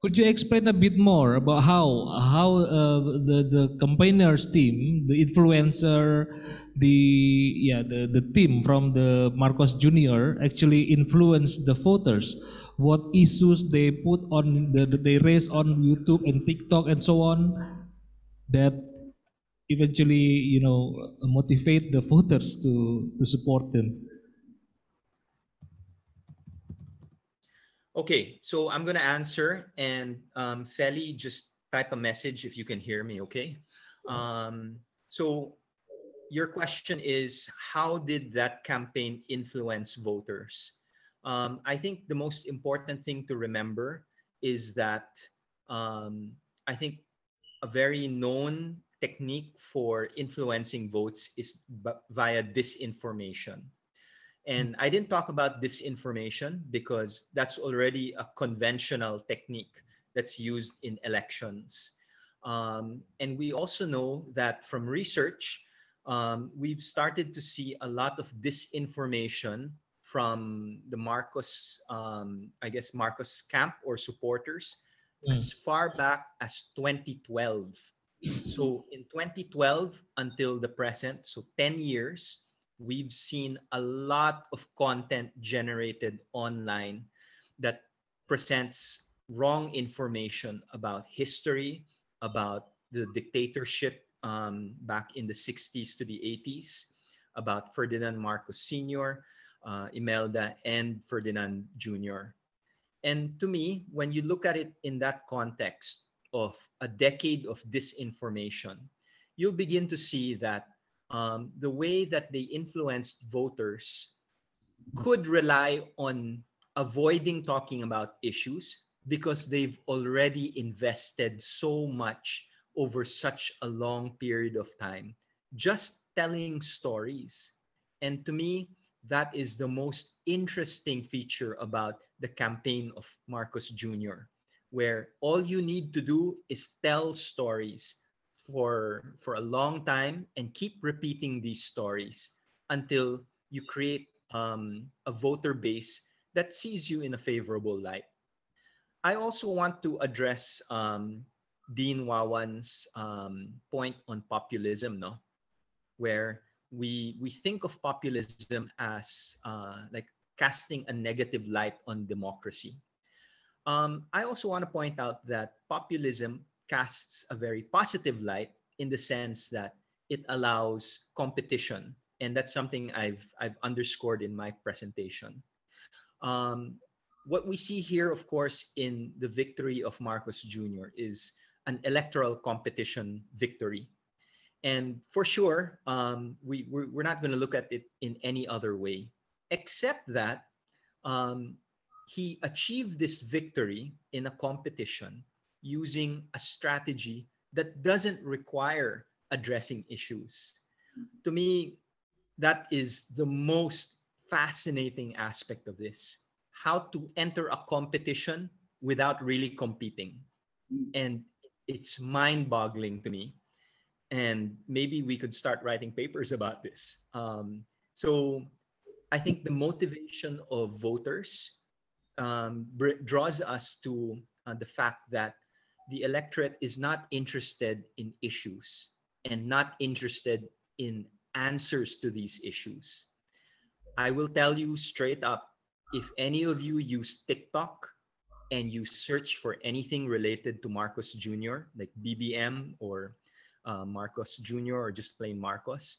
Could you explain a bit more about how the campaigners team, the influencer, the team from the Marcos Junior actually influence the voters? What issues they put on they raise on YouTube and TikTok and so on that eventually motivate the voters to support them. Okay, so I'm gonna answer, and Feli, just type a message if you can hear me, okay? So your question is, how did that campaign influence voters? I think the most important thing to remember is that I think a very known technique for influencing votes is via disinformation. And I didn't talk about disinformation because that's already a conventional technique that's used in elections. And we also know that from research, we've started to see a lot of disinformation from the Marcos, I guess, Marcos camp or supporters as far back as 2012. So in 2012 until the present, so 10 years, we've seen a lot of content generated online that presents wrong information about history, about the dictatorship back in the 60s to the 80s, about Ferdinand Marcos Sr., Imelda, and Ferdinand Jr. And to me, when you look at it in that context of a decade of disinformation, you'll begin to see that the way that they influenced voters could rely on avoiding talking about issues because they've already invested so much over such a long period of time just telling stories. And to me, that is the most interesting feature about the campaign of Marcos Jr., where all you need to do is tell stories for a long time and keep repeating these stories until you create a voter base that sees you in a favorable light. I also want to address Dean Wawan's point on populism, no? Where we think of populism as like casting a negative light on democracy. I also want to point out that populism casts a very positive light in the sense that it allows competition, and that's something I've underscored in my presentation. Um, what we see here, of course, in the victory of Marcos Jr. is an electoral competition victory. And for sure, we're not going to look at it in any other way, except that um, he achieved this victory in a competition using a strategy that doesn't require addressing issues. To me, that is the most fascinating aspect of this, how to enter a competition without really competing. And it's mind boggling to me. And maybe we could start writing papers about this. So I think the motivation of voters draws us to the fact that the electorate is not interested in issues and not interested in answers to these issues. I will tell you straight up, if any of you use TikTok and you search for anything related to Marcos Jr., like BBM or Marcos Jr. or just plain Marcos,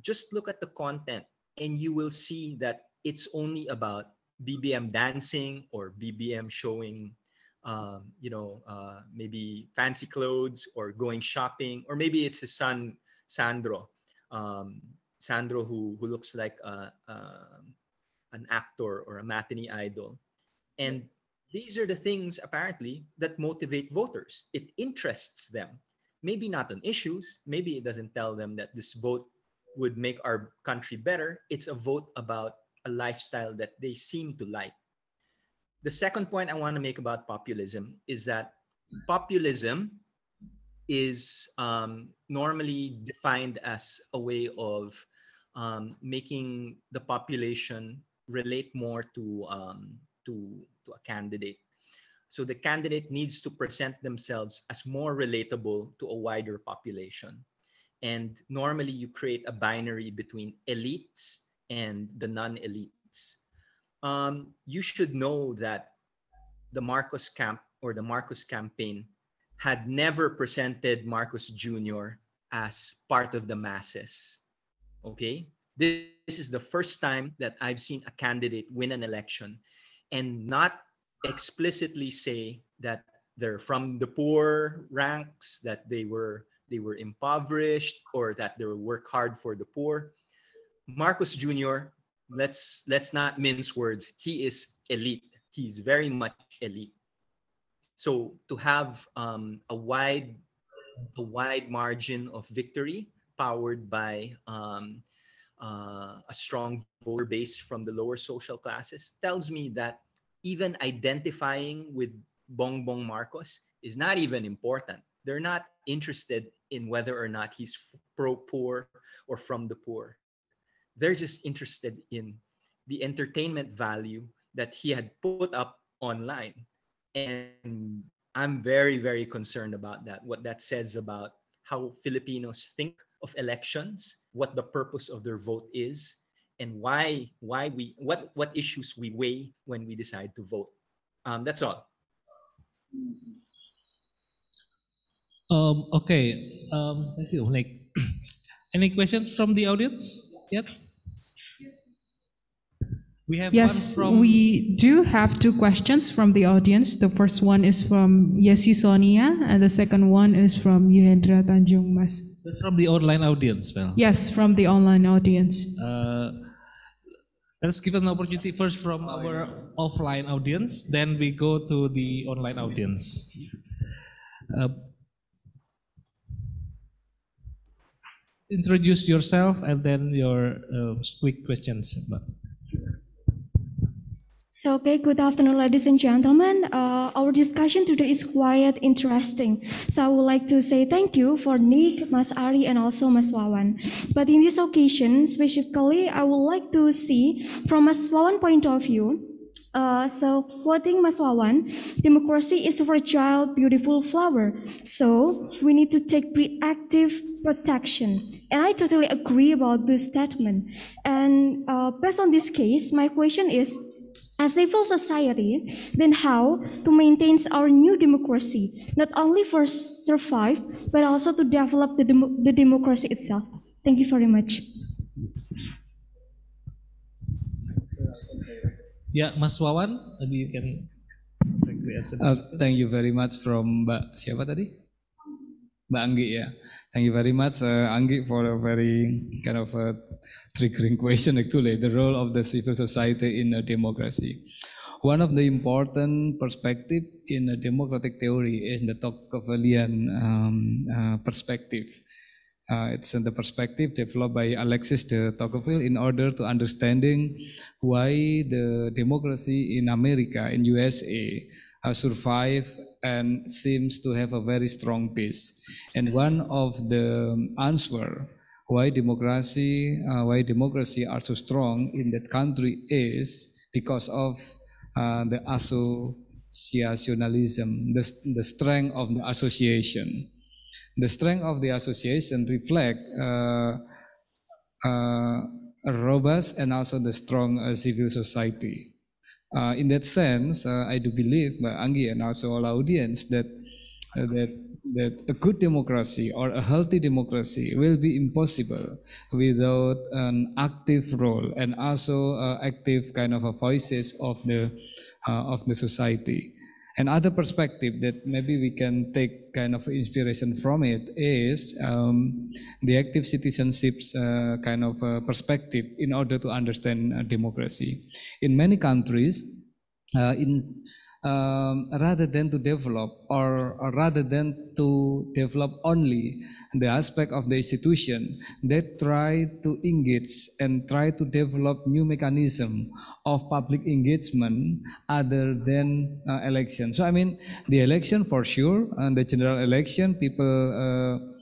just look at the content and you will see that it's only about BBM dancing or BBM showing, maybe fancy clothes or going shopping, or maybe it's his son, Sandro. Sandro, who looks like an actor or a matinee idol. And these are the things apparently that motivate voters. It interests them. Maybe not on issues. Maybe it doesn't tell them that this vote would make our country better. It's a vote about a lifestyle that they seem to like. The second point I want to make about populism is that populism is normally defined as a way of making the population relate more to a candidate. So the candidate needs to present themselves as more relatable to a wider population. And normally you create a binary between elites and the non-elites. You should know that the Marcos camp or the Marcos campaign had never presented Marcos Jr. as part of the masses. Okay? This is the first time that I've seen a candidate win an election and not explicitly say that they're from the poor ranks, that they were impoverished, or that they work hard for the poor. Marcos Jr., let's not mince words. He is elite. He's very much elite. So to have a wide margin of victory powered by a strong voter base from the lower social classes tells me that even identifying with Bongbong Marcos is not even important. They're not interested in whether or not he's pro-poor or from the poor. They're just interested in the entertainment value that he had put up online. And I'm very, very concerned about that, what that says about how Filipinos think of elections, what the purpose of their vote is, and why we what issues we weigh when we decide to vote. That's all. Okay. Thank you, Nick. Any questions from the audience? Yes. We have one Yes, from. we do have two questions from the audience. The first one is from Yesi Sonia, and the second one is from Yuhendra Tanjung Mas. That's from the online audience, well. Yes, from the online audience. Let's give an opportunity first from our offline audience, then we go to the online audience. Introduce yourself and then your quick questions. So, okay, good afternoon, ladies and gentlemen. Our discussion today is quite interesting. So, I would like to say thank you for Nick, Mas Ari, and also Mas Wawan. But in this occasion, specifically, I would like to see from Mas Wawan point of view. So, quoting Mas Wawan, democracy is a fragile, beautiful flower. So, we need to take proactive protection. And I totally agree about this statement. And based on this case, my question is, as civil society, then how to maintain our new democracy, not only for survive, but also to develop the democracy itself. Thank you very much. Yeah, Mas Wawan, maybe you can answer. Thank you very much from Mbak siapa tadi? Mbak Anggi ya. Thank you very much Anggi for a very kind of a triggering question actually, the role of the civil society in a democracy. One of the important perspective in a democratic theory is the Tocquevillian perspective. It's the perspective developed by Alexis de Tocqueville in order to understanding why the democracy in America, in USA, survive and seems to have a very strong base. And one of the answer why democracy are so strong in that country is because of the associationalism, the strength of the association. The strength of the association reflect a robust and also the strong civil society. In that sense, I do believe, Anggi and also all audience, that a good democracy or a healthy democracy will be impossible without an active role and also active kind of a voices of the society. Another perspective that maybe we can take kind of inspiration from it is the active citizenships kind of perspective in order to understand democracy. In many countries, rather than to develop or rather than to develop only the aspect of the institution, they try to engage and try to develop new mechanism of public engagement other than election. So I mean, the election for sure, and the general election, people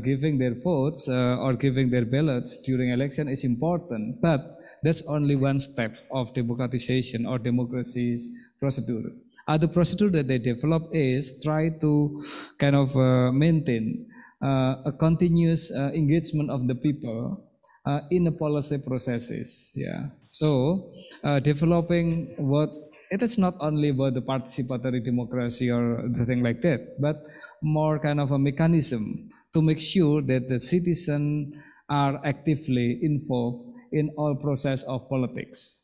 giving their votes or giving their ballots during election is important, but that's only one step of democratization or democracy's procedure. Other procedure that they develop is try to kind of maintain a continuous engagement of the people in the policy processes. Yeah. So developing what it is not only about the participatory democracy or the thing like that, but more kind of a mechanism to make sure that the citizens are actively involved in all process of politics.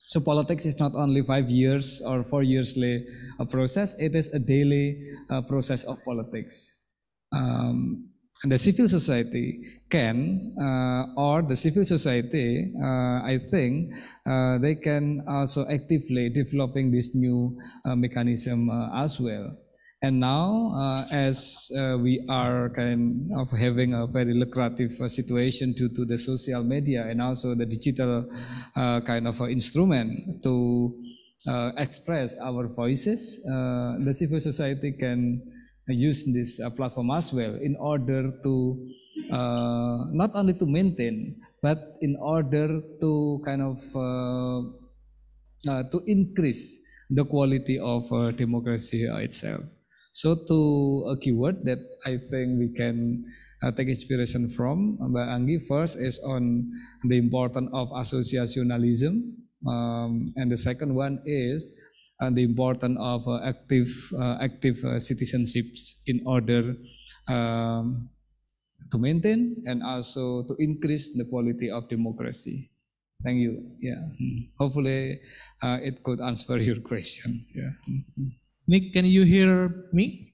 So politics is not only 5 years or 4 years a process, it is a daily process of politics. And the civil society can, or the civil society, I think, they can also actively developing this new mechanism as well. And now, as we are kind of having a very lucrative situation due to the social media and also the digital kind of instrument to express our voices, the civil society can use this platform as well in order to not only to maintain, but in order to kind of to increase the quality of democracy itself. So to a keyword that I think we can take inspiration from Mbak Anggi, first is on the importance of associationalism, and the second one is the importance of active citizenships in order um, to maintain and also to increase the quality of democracy. Thank you. Yeah. Hopefully, it could answer your question. Yeah. Nick, can you hear me?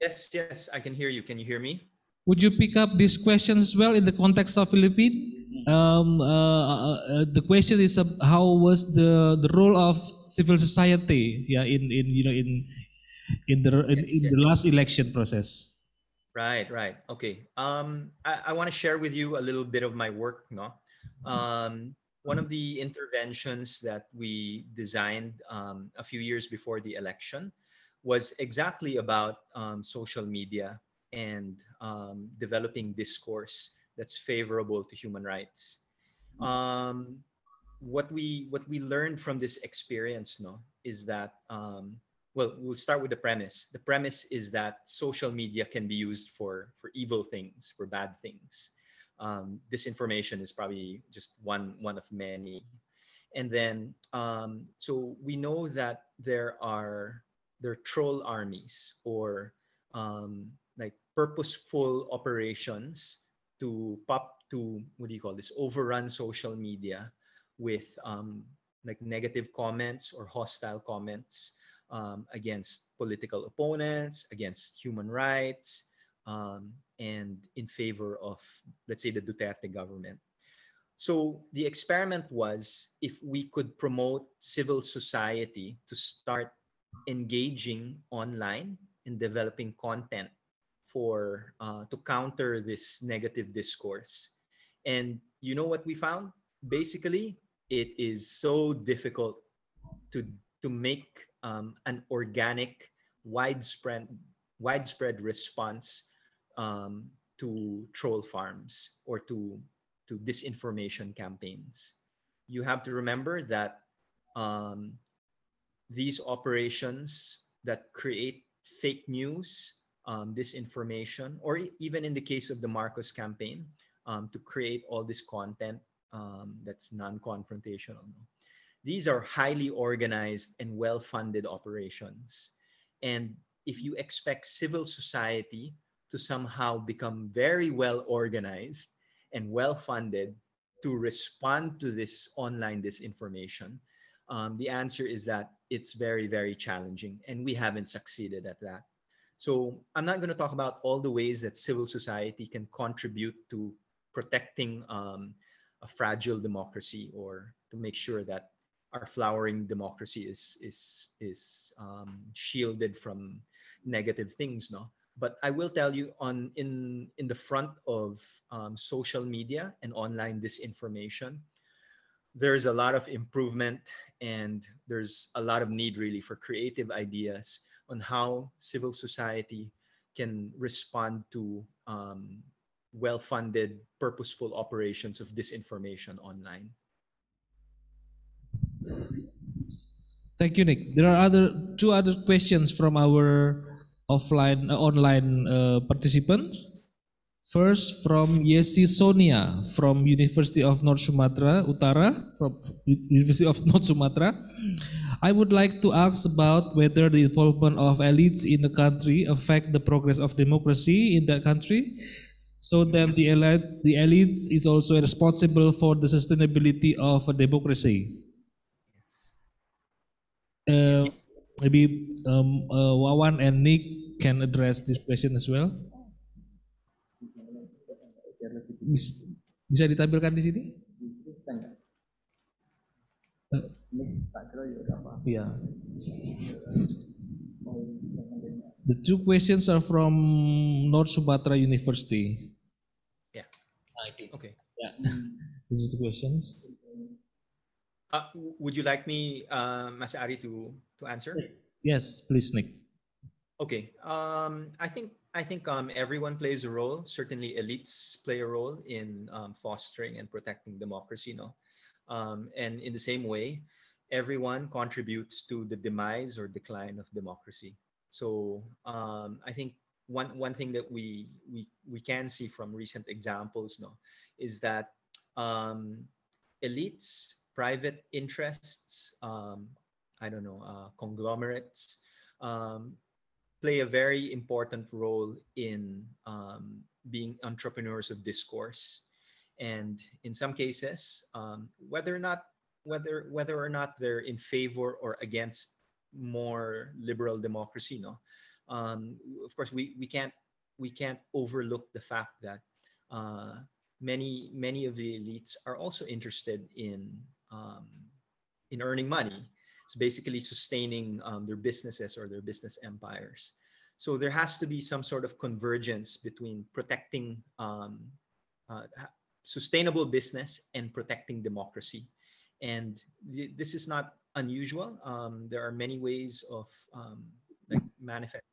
Yes, yes, I can hear you. Can you hear me? Would you pick up these questions as well in the context of Philippines? The question is how was the role of civil society, yeah, in the last election process. Right, right. Okay. I want to share with you a little bit of my work, no? One of the interventions that we designed a few years before the election was exactly about social media and developing discourse that's favorable to human rights. Um, what we learned from this experience, no, is that well, we'll start with the premise. The premise is that social media can be used for evil things, for bad things. Disinformation is probably just one of many. And then so we know that there are troll armies, or like purposeful operations to what do you call this, overrun social media with like negative comments or hostile comments against political opponents, against human rights, and in favor of, let's say, the Duterte government. So the experiment was if we could promote civil society to start engaging online and developing content for to counter this negative discourse. And you know what we found? Basically, it is so difficult to to make an organic, widespread widespread response to troll farms or to disinformation campaigns. You have to remember that um, these operations that create fake news, disinformation, or even in the case of the Marcos campaign, to create all this content that's non-confrontational. These are highly organized and well-funded operations. And if you expect civil society to somehow become very well organized and well-funded to respond to this online disinformation, the answer is that it's very, very challenging, and we haven't succeeded at that. So I'm not going to talk about all the ways that civil society can contribute to protecting a fragile democracy, or to make sure that our flowering democracy is shielded from negative things, no. But I will tell you, in the front of social media and online disinformation, there's a lot of improvement, and there's a lot of need really for creative ideas on how civil society can respond to well-funded, purposeful operations of disinformation online. Thank you, Nick. There are two other questions from our online participants. First, from Yesi Sonia from University of North Sumatra Utara, from University of North Sumatra. I would like to ask about whether the involvement of elites in the country affect the progress of democracy in that country. So then the elite is also responsible for the sustainability of a democracy. Maybe Wawan and Nick can address this question as well. Bisa ditampilkan di sini? Yeah. The two questions are from North Sumatra University. Yeah. Okay. Yeah. These are the questions. Would you like me, Mas Ari, to answer? Yes, please, Nick. Okay. I think everyone plays a role. Certainly, elites play a role in fostering and protecting democracy. No, and in the same way, everyone contributes to the demise or decline of democracy. So I think one thing that we can see from recent examples, no, is that um, elites, private interests, I don't know, conglomerates, um, play a very important role in being entrepreneurs of discourse, and in some cases, whether or not they're in favor or against more liberal democracy, no, of course we can't overlook the fact that uh, many of the elites are also interested um, in earning money. It's basically sustaining their businesses or their business empires. So there has to be some sort of convergence between protecting sustainable business and protecting democracy. And this is not unusual. There are many ways of like manifest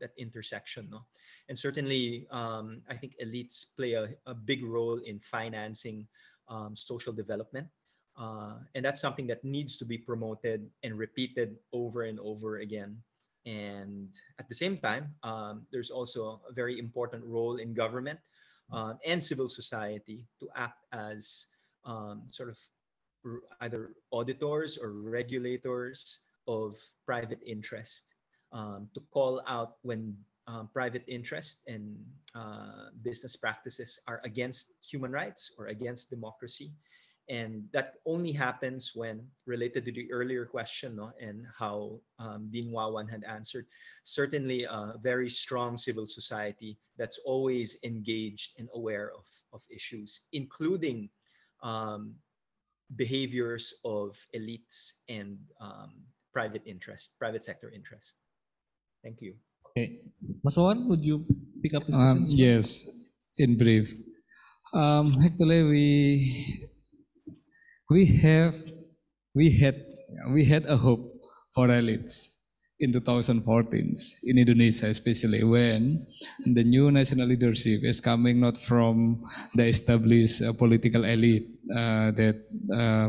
that intersection, no? And certainly, I think elites play a big role in financing social development, and that's something that needs to be promoted and repeated over and over again. And at the same time, there's also a very important role in government and civil society to act as sort of either auditors or regulators of private interest, to call out when private interest and business practices are against human rights or against democracy. And that only happens when, related to the earlier question, no, and how Dean Wawan had answered, certainly a very strong civil society that's always engaged and aware of issues, including um, behaviors of elites and private sector interest. Thank you. Okay, Mas Wawan, would you pick up this question as well? Yes, in brief. Actually, we have we had a hope for elites in 2014 in Indonesia, especially when the new national leadership is coming not from the established political elite, that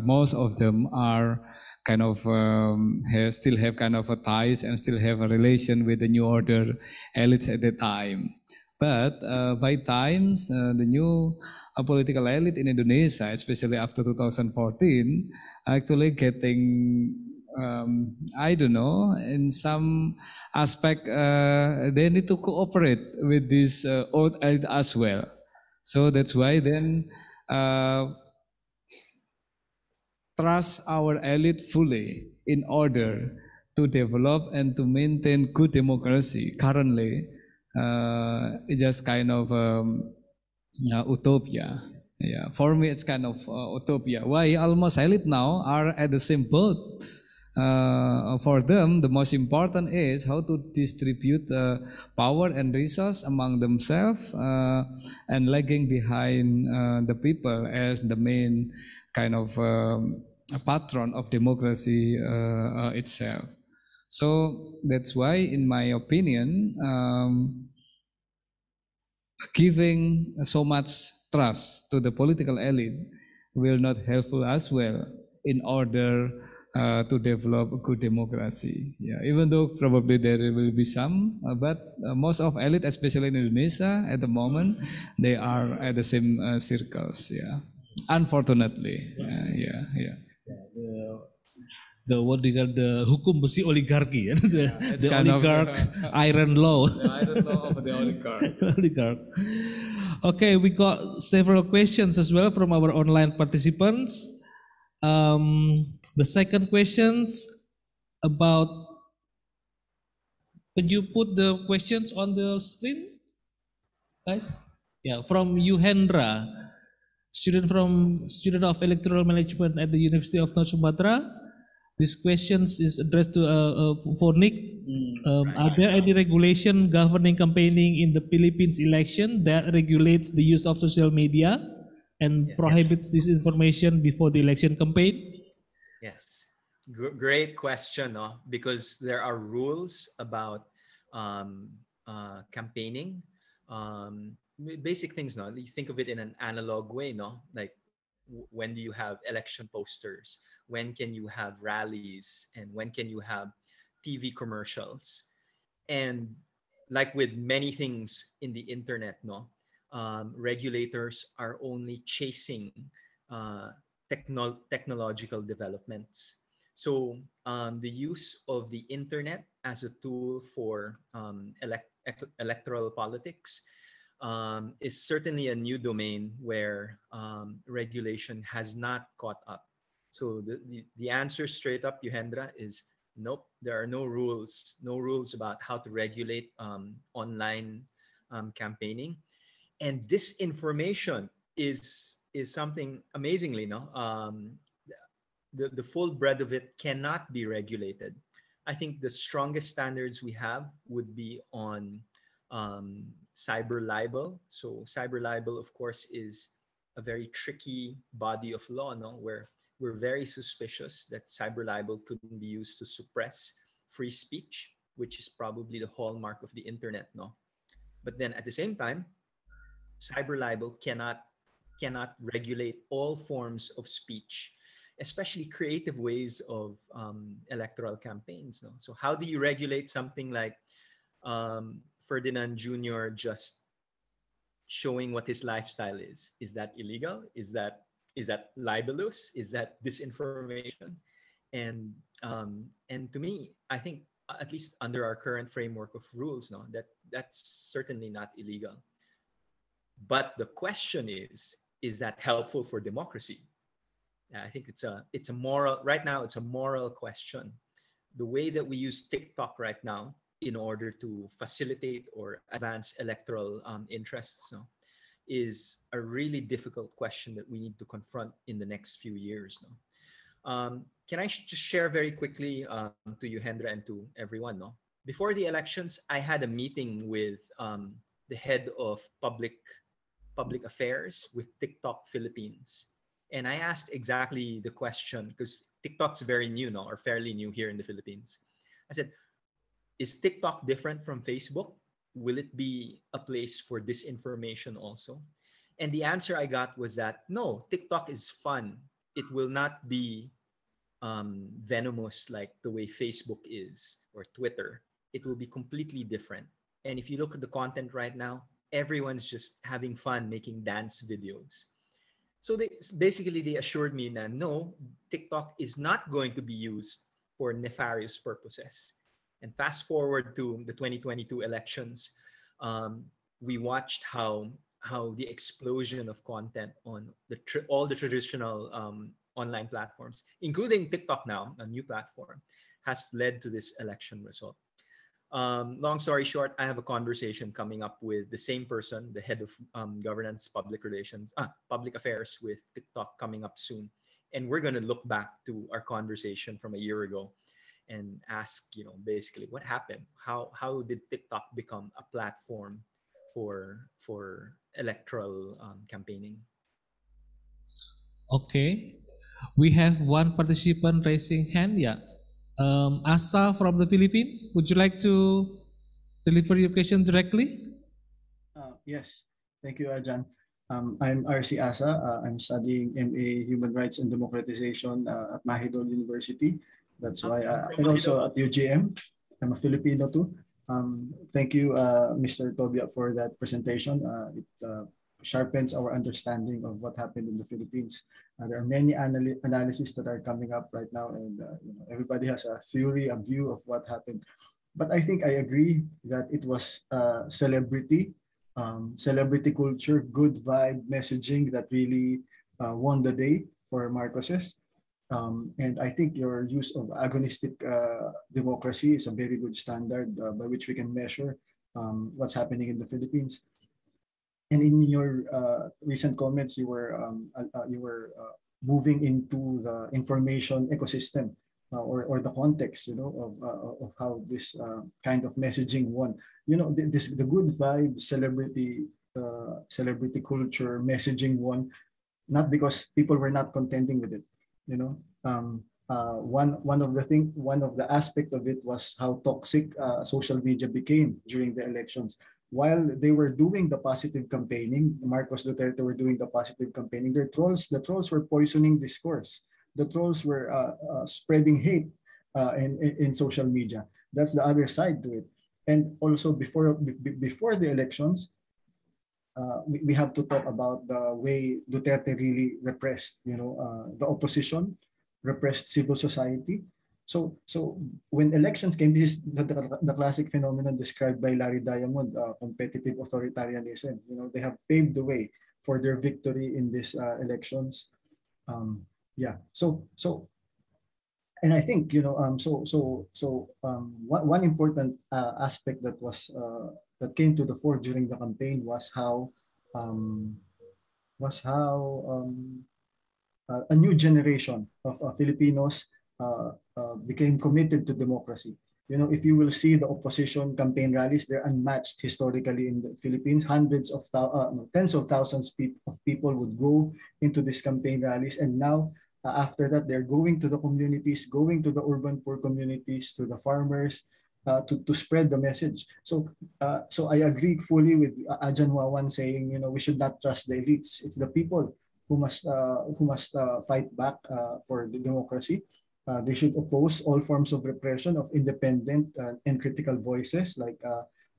most of them are kind of still have kind of a ties and still have a relation with the new order elites at the time. But by times, the new political elite in Indonesia, especially after 2014, actually getting, I don't know, in some aspect, they need to cooperate with this old elite as well. So that's why then trust our elite fully in order to develop and to maintain good democracy currently. It's just kind of utopia. Yeah, for me it's kind of utopia. Why almost elite now are at the same boat? For them, the most important is how to distribute power and resource among themselves, and lagging behind the people as the main kind of patron of democracy itself. So that's why, in my opinion, giving so much trust to the political elite will not helpful as well in order to develop a good democracy. Yeah, even though probably there will be some, but most of elite, especially in Indonesia at the moment, they are at the same circles. Yeah, unfortunately. Yeah. The what they call the hukum besi oligarki, it's the kind of oligarch iron law. I don't know of the oligarch. Oligarch. Okay, we got several questions as well from our online participants. The second questions about, could you put the questions on the screen, guys? Yeah, from Yuhendra, student of electoral management at the University of North Sumatra. This question is addressed to for Nick. Are there any regulation governing campaigning in the Philippines election that regulates the use of social media and prohibits disinformation before the election campaign? Yes, great question, no? Because there are rules about campaigning, basic things, no? You think of it in an analog way, no? Like when do you have election posters? When can you have rallies? And when can you have TV commercials? And like with many things in the internet, no, regulators are only chasing technological developments. So the use of the internet as a tool for electoral politics is certainly a new domain where regulation has not caught up. So the answer straight up, Yuhendra, is nope. There are no rules about how to regulate online campaigning, and disinformation is something amazingly, no. The full breadth of it cannot be regulated. I think the strongest standards we have would be on cyber libel. So cyber libel, of course, is a very tricky body of law, no, where we're very suspicious that cyber libel couldn't be used to suppress free speech, which is probably the hallmark of the internet, no. But then at the same time, cyber libel cannot regulate all forms of speech, especially creative ways of electoral campaigns. No? So how do you regulate something like Ferdinand Jr. just showing what his lifestyle is? Is that illegal? Is that libelous? Is that disinformation? And to me, I think at least under our current framework of rules, no, that's certainly not illegal. But the question is that helpful for democracy? I think it's a moral, right now it's a moral question. The way that we use TikTok right now in order to facilitate or advance electoral interests, no, is a really difficult question that we need to confront in the next few years. No? Can I just share very quickly to you, Hendra, and to everyone? No? Before the elections, I had a meeting with the head of public affairs with TikTok Philippines. And I asked exactly the question, because TikTok's very new, no, or fairly new here in the Philippines. I said, is TikTok different from Facebook? Will it be a place for disinformation also? And the answer I got was that no, TikTok is fun. It will not be venomous like the way Facebook is or Twitter. It will be completely different. And if you look at the content right now, everyone's just having fun making dance videos. So they assured me that no, TikTok is not going to be used for nefarious purposes. And fast forward to the 2022 elections, we watched how the explosion of content on all the traditional online platforms, including TikTok now, a new platform, has led to this election result. Long story short, I have a conversation coming up with the same person, the head of governance, public affairs with TikTok coming up soon. And we're going to look back to our conversation from a year ago and ask, basically what happened? How did TikTok become a platform for electoral campaigning? Okay. We have one participant raising hand. Yeah. Asa from the Philippines, would you like to deliver your question directly? Yes, thank you, Ajahn. I'm RC Asa. I'm studying MA Human Rights and Democratization at Mahidol University. That's why, and also at UGM. I'm a Filipino too. Thank you, Mr. Tobia, for that presentation. It sharpens our understanding of what happened in the Philippines. There are many analyses that are coming up right now, and everybody has a theory, a view of what happened. But I think I agree that it was celebrity culture, good vibe messaging that really won the day for Marcoses. And I think your use of agonistic democracy is a very good standard by which we can measure what's happening in the Philippines. And in your recent comments, you were moving into the information ecosystem or the context, of how this kind of messaging won. The good vibe celebrity culture messaging won, not because people were not contending with it. One of the aspect of it was how toxic social media became during the elections. While they were doing the positive campaigning, Marcos Duterte were doing the positive campaigning, the trolls were poisoning discourse. The trolls were spreading hate in social media. That's the other side to it. And also before the elections, we have to talk about the way Duterte really repressed, the opposition, repressed civil society. So when elections came, this is the classic phenomenon described by Larry Diamond, competitive authoritarianism. They have paved the way for their victory in these elections. Yeah. And I think one important aspect that came to the fore during the campaign was how a new generation of Filipinos became committed to democracy. If you will see the opposition campaign rallies, they're unmatched historically in the Philippines. Tens of thousands of people would go into these campaign rallies, and now after that, they're going to the communities, going to the urban poor communities, to the farmers, to spread the message. So I agree fully with Ajahn Wawan saying, we should not trust the elites. It's the people who must fight back for the democracy. They should oppose all forms of repression of independent and critical voices, like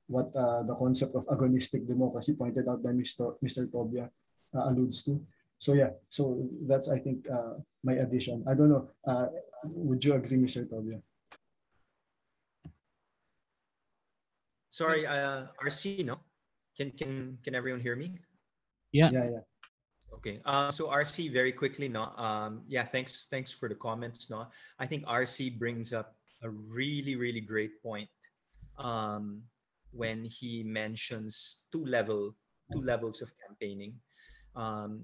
what the concept of agonistic democracy pointed out by Mr. Tobia alludes to. So yeah, so that's, I think, my addition. I don't know, would you agree, Mr. Tobia? Sorry, RC, no? Can everyone hear me? Yeah. Okay. So RC, very quickly, no. Yeah, thanks for the comments, no. I think RC brings up a really, really great point when he mentions two levels of campaigning.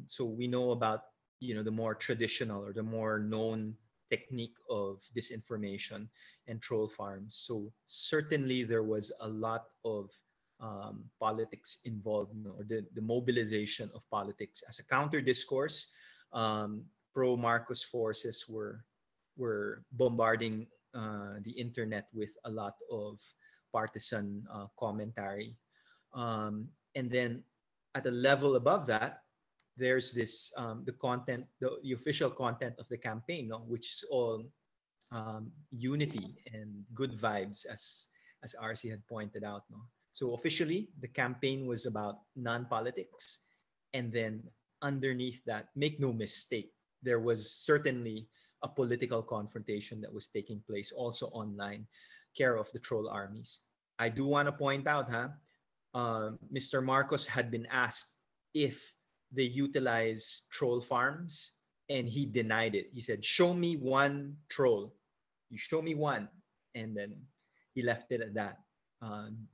So we know about the more traditional or the more known technique of disinformation and troll farms. So certainly there was a lot of politics involved, or the mobilization of politics as a counter discourse. Pro Marcos forces were bombarding the internet with a lot of partisan commentary, and then at a level above that, there's this the content, the official content of the campaign, no? Which is all unity and good vibes, as RC had pointed out, no? So officially, the campaign was about non-politics, and then underneath that, make no mistake, there was certainly a political confrontation that was taking place also online, care of the troll armies. I do want to point out, Mr. Marcos had been asked if they utilize troll farms, and he denied it. He said, "Show me one troll. You show me one," and then he left it at that,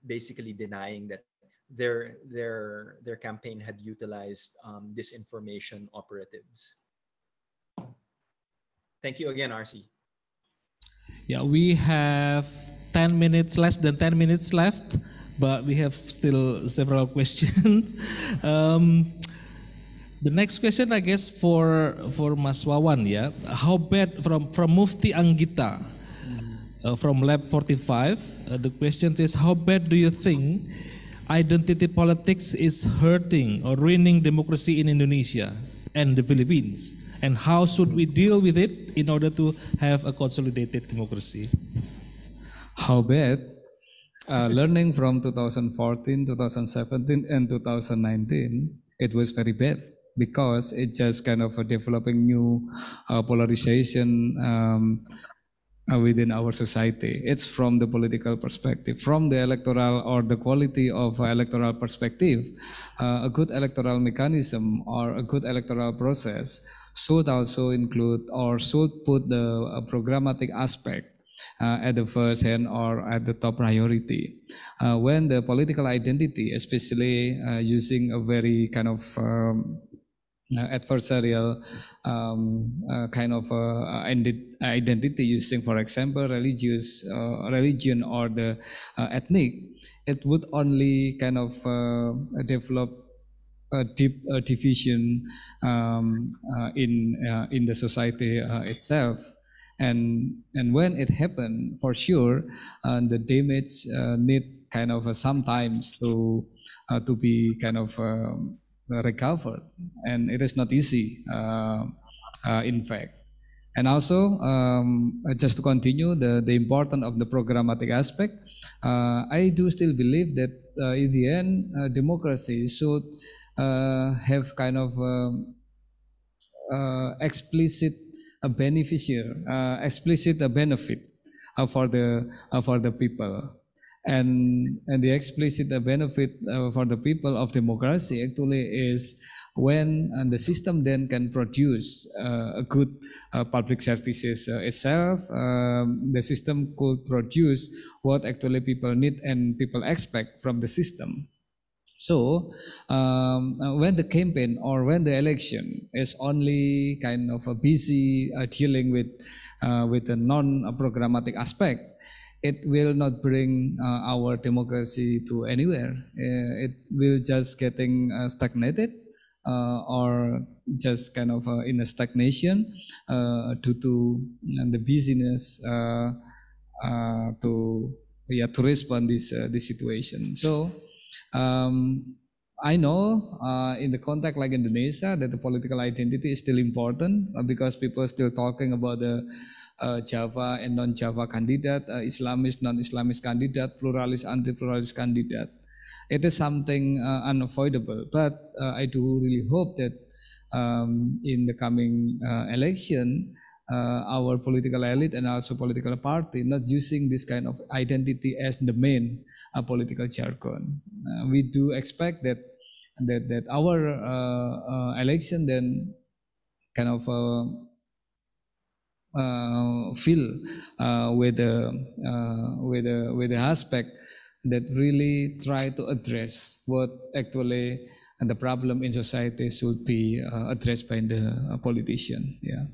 basically denying that their campaign had utilized disinformation operatives. Thank you again, RC. Yeah, we have 10 minutes, less than 10 minutes left, but we have still several questions. The next question, I guess, for Mas Wawan, yeah. How bad, from Mufti Anggita, from Lab 45, the question is, how bad do you think identity politics is hurting or ruining democracy in Indonesia and the Philippines? And how should we deal with it in order to have a consolidated democracy? How bad? Learning from 2014, 2017, and 2019, it was very bad, because it just kind of developing new polarization within our society. It's from the political perspective. From the electoral or the quality of electoral perspective, a good electoral mechanism or a good electoral process should also include or should put the programmatic aspect at the first hand or at the top priority. When the political identity, especially using a very kind of adversarial kind of identity, using, for example, religion or the ethnic, it would only kind of develop a deep division in the society itself. And when it happened, for sure, the damage need kind of sometimes to be kind of recovered, and it is not easy, in fact. And also, just to continue the importance of the programmatic aspect, I do still believe that in the end, democracy should have kind of explicit explicit benefit for the people, and the explicit benefit for the people of democracy actually is when the system then can produce a good public services itself. The system could produce what actually people need and people expect from the system. So when the campaign or when the election is only kind of busy dealing with a non-programmatic aspect, it will not bring our democracy to anywhere. It will just getting stagnated or just kind of in a stagnation due to the busyness to respond this situation. So. I know in the context like Indonesia that the political identity is still important because people are still talking about the Java and non-Java candidate, Islamist, non-Islamist candidate, pluralist, anti-pluralist candidate. It is something unavoidable, but I do really hope that in the coming election, our political elite and also political party not using this kind of identity as the main political jargon. We do expect that our election then kind of fill with the aspect that really try to address what actually the problem in society should be addressed by the politician. Yeah.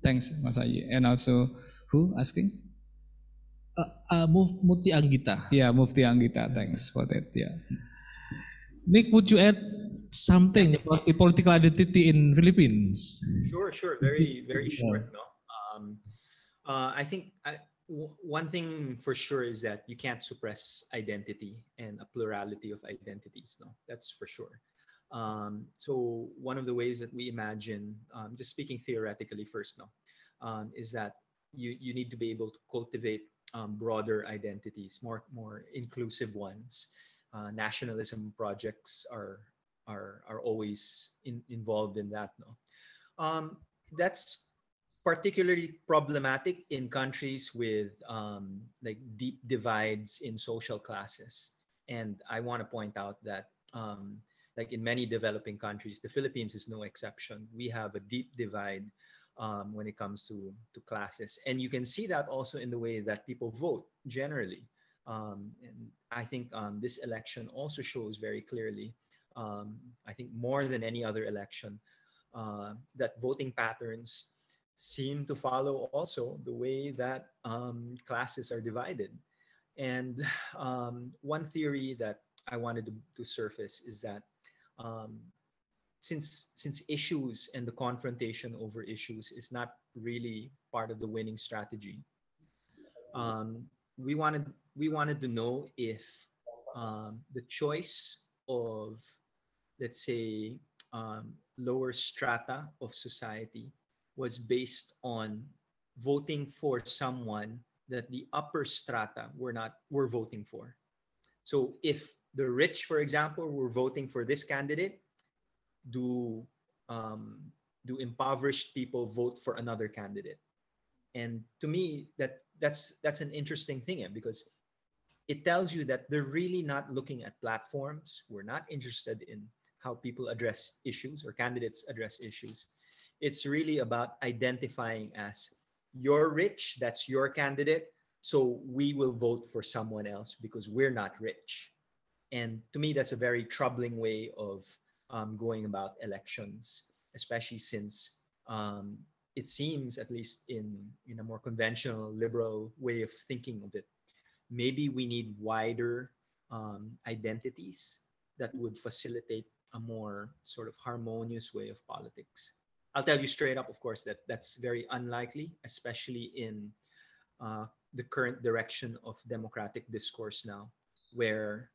Thanks, Mas Ayi. And also, who asking? Mufti Anggita. Yeah, Mufti Anggita. Thanks for that. Yeah. Nick, would you add something about the political identity in Philippines? Sure. Very short. No. I think one thing for sure is that you can't suppress identity and a plurality of identities. No, that's for sure. So one of the ways that we imagine, just speaking theoretically first now, is that you need to be able to cultivate broader identities, more inclusive ones. Nationalism projects are always involved in that. No, that's particularly problematic in countries with like deep divides in social classes, and I want to point out that. Like in many developing countries, the Philippines is no exception. We have a deep divide when it comes to classes. And you can see that also in the way that people vote generally. And I think this election also shows very clearly, I think more than any other election, that voting patterns seem to follow also the way that classes are divided. And one theory that I wanted to surface is that since issues and the confrontation over issues is not really part of the winning strategy, we wanted to know if the choice of, let's say, lower strata of society was based on voting for someone that the upper strata were voting for. So if the rich, for example, were voting for this candidate, do impoverished people vote for another candidate? And to me, that's an interesting thing, because it tells you that they're really not looking at platforms. We're not interested in how people address issues or candidates address issues. It's really about identifying as, you're rich, that's your candidate, so we will vote for someone else because we're not rich. And to me, that's a very troubling way of going about elections, especially since it seems, at least in a more conventional liberal way of thinking of it, maybe we need wider identities that would facilitate a more sort of harmonious way of politics. I'll tell you straight up, of course, that that's very unlikely, especially in the current direction of democratic discourse now, where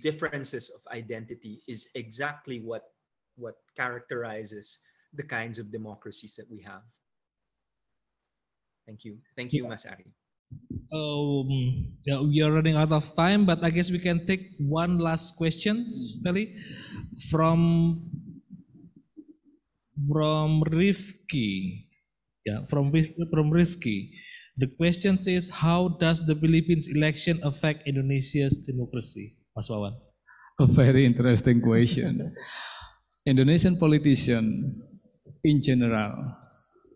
differences of identity is exactly what characterizes the kinds of democracies that we have. Thank you. Thank you, Mas Ari. Yeah, we are running out of time, but I guess we can take one last question, Feli, from Rifki. Yeah, from Rifki. The question says, how does the Philippines election affect Indonesia's democracy? Mas Wawan. A very interesting question. Indonesian politicians in general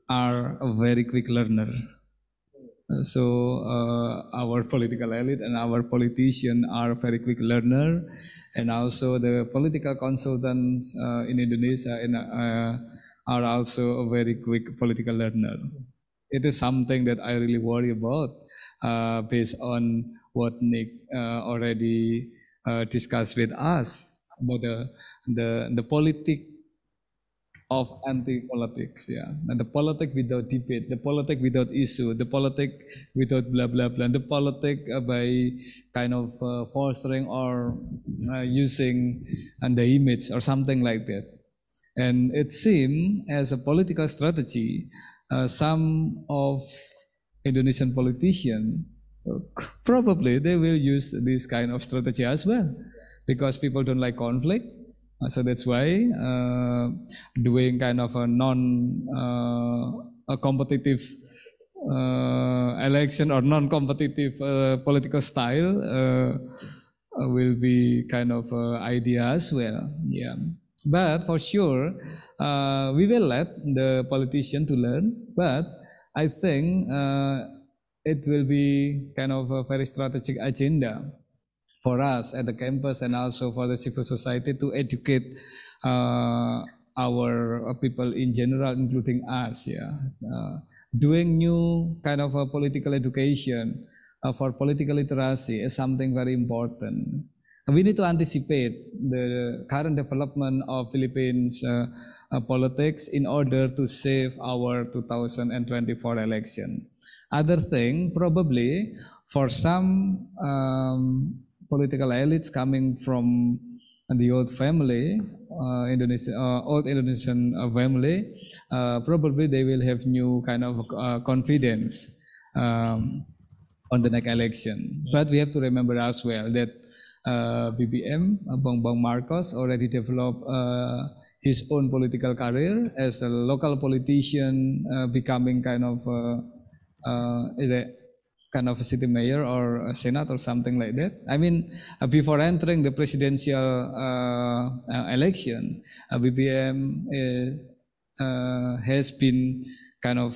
are a very quick learner. So our political elite and our politicians are very quick learner, and also the political consultants in Indonesia are also a very quick political learner. It is something that I really worry about based on what Nick already discussed with us about the politics of anti-politics, yeah, and the politics without debate, the politics without issue, the politics without blah blah blah, and the politics by kind of fostering or using the image or something like that. And it seems as a political strategy, some of Indonesian politicians probably they will use this kind of strategy as well, because people don't like conflict. So that's why doing kind of a competitive election or non-competitive political style will be kind of idea as well. Yeah, but for sure we will let the politician to learn. But I think it will be kind of a very strategic agenda for us at the campus and also for the civil society to educate our people in general, including us. Yeah, doing new kind of a political education for political literacy is something very important. We need to anticipate the current development of Philippines politics in order to save our 2024 election. Other thing, probably for some political elites coming from the old family, old Indonesian family, probably they will have new kind of confidence on the next election. But we have to remember as well that BBM, Bongbong Marcos, already developed his own political career as a local politician, becoming kind of a city mayor or a senate or something like that. I mean, before entering the presidential election, BBM has been kind of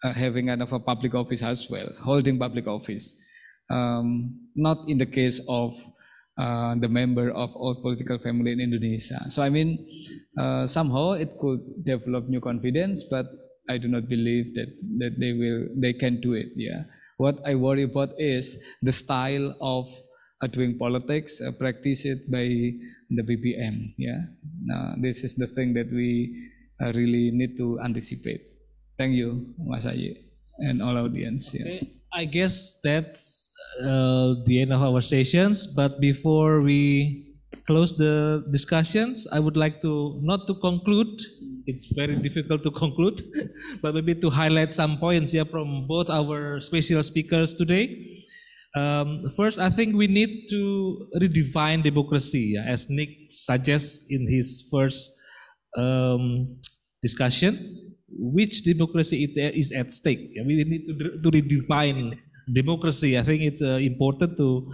having kind of a public office as well, holding public office. Not in the case of the member of old political family in Indonesia. So I mean, somehow it could develop new confidence, but I do not believe that they can do it. Yeah. What I worry about is the style of doing politics practiced by the BBM. Yeah. This is the thing that we really need to anticipate. Thank you, Mas Aye, and all audience. Yeah. Okay. I guess that's the end of our sessions. But before we close the discussions, I would like to not to conclude. It's very difficult to conclude, but maybe to highlight some points here from both our special speakers today. First, I think we need to redefine democracy, as Nick suggests in his first discussion. Which democracy is at stake? We need to redefine democracy. I think it's important to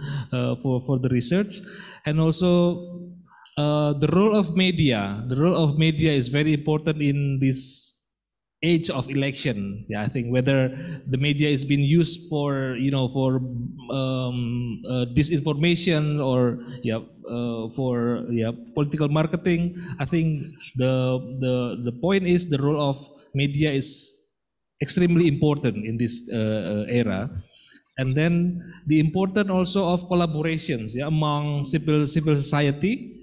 for the research, and also the role of media. The role of media is very important in this age of election. Yeah, I think whether the media is being used for disinformation or for political marketing. I think the point is the role of media is extremely important in this era. And then the importance also of collaborations among civil society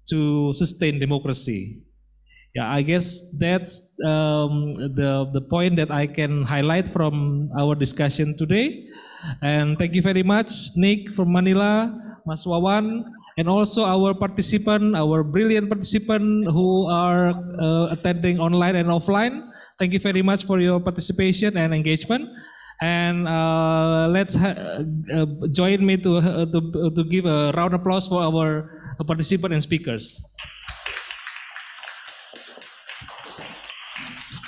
to sustain democracy. Yeah, I guess that's the point that I can highlight from our discussion today. And thank you very much, Nick from Manila, Mas Wawan, and also our participant, our brilliant participant who are attending online and offline. Thank you very much for your participation and engagement. And let's join me to give a round of applause for our participants and speakers.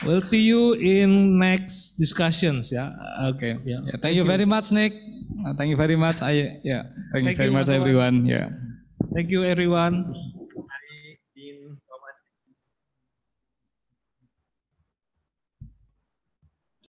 We'll see you in next discussions. Yeah. Okay. Yeah. Yeah, thank you very much, Nick. Thank you very much. Thank you very much, Mas Wawan. everyone. Yeah. Thank you, everyone.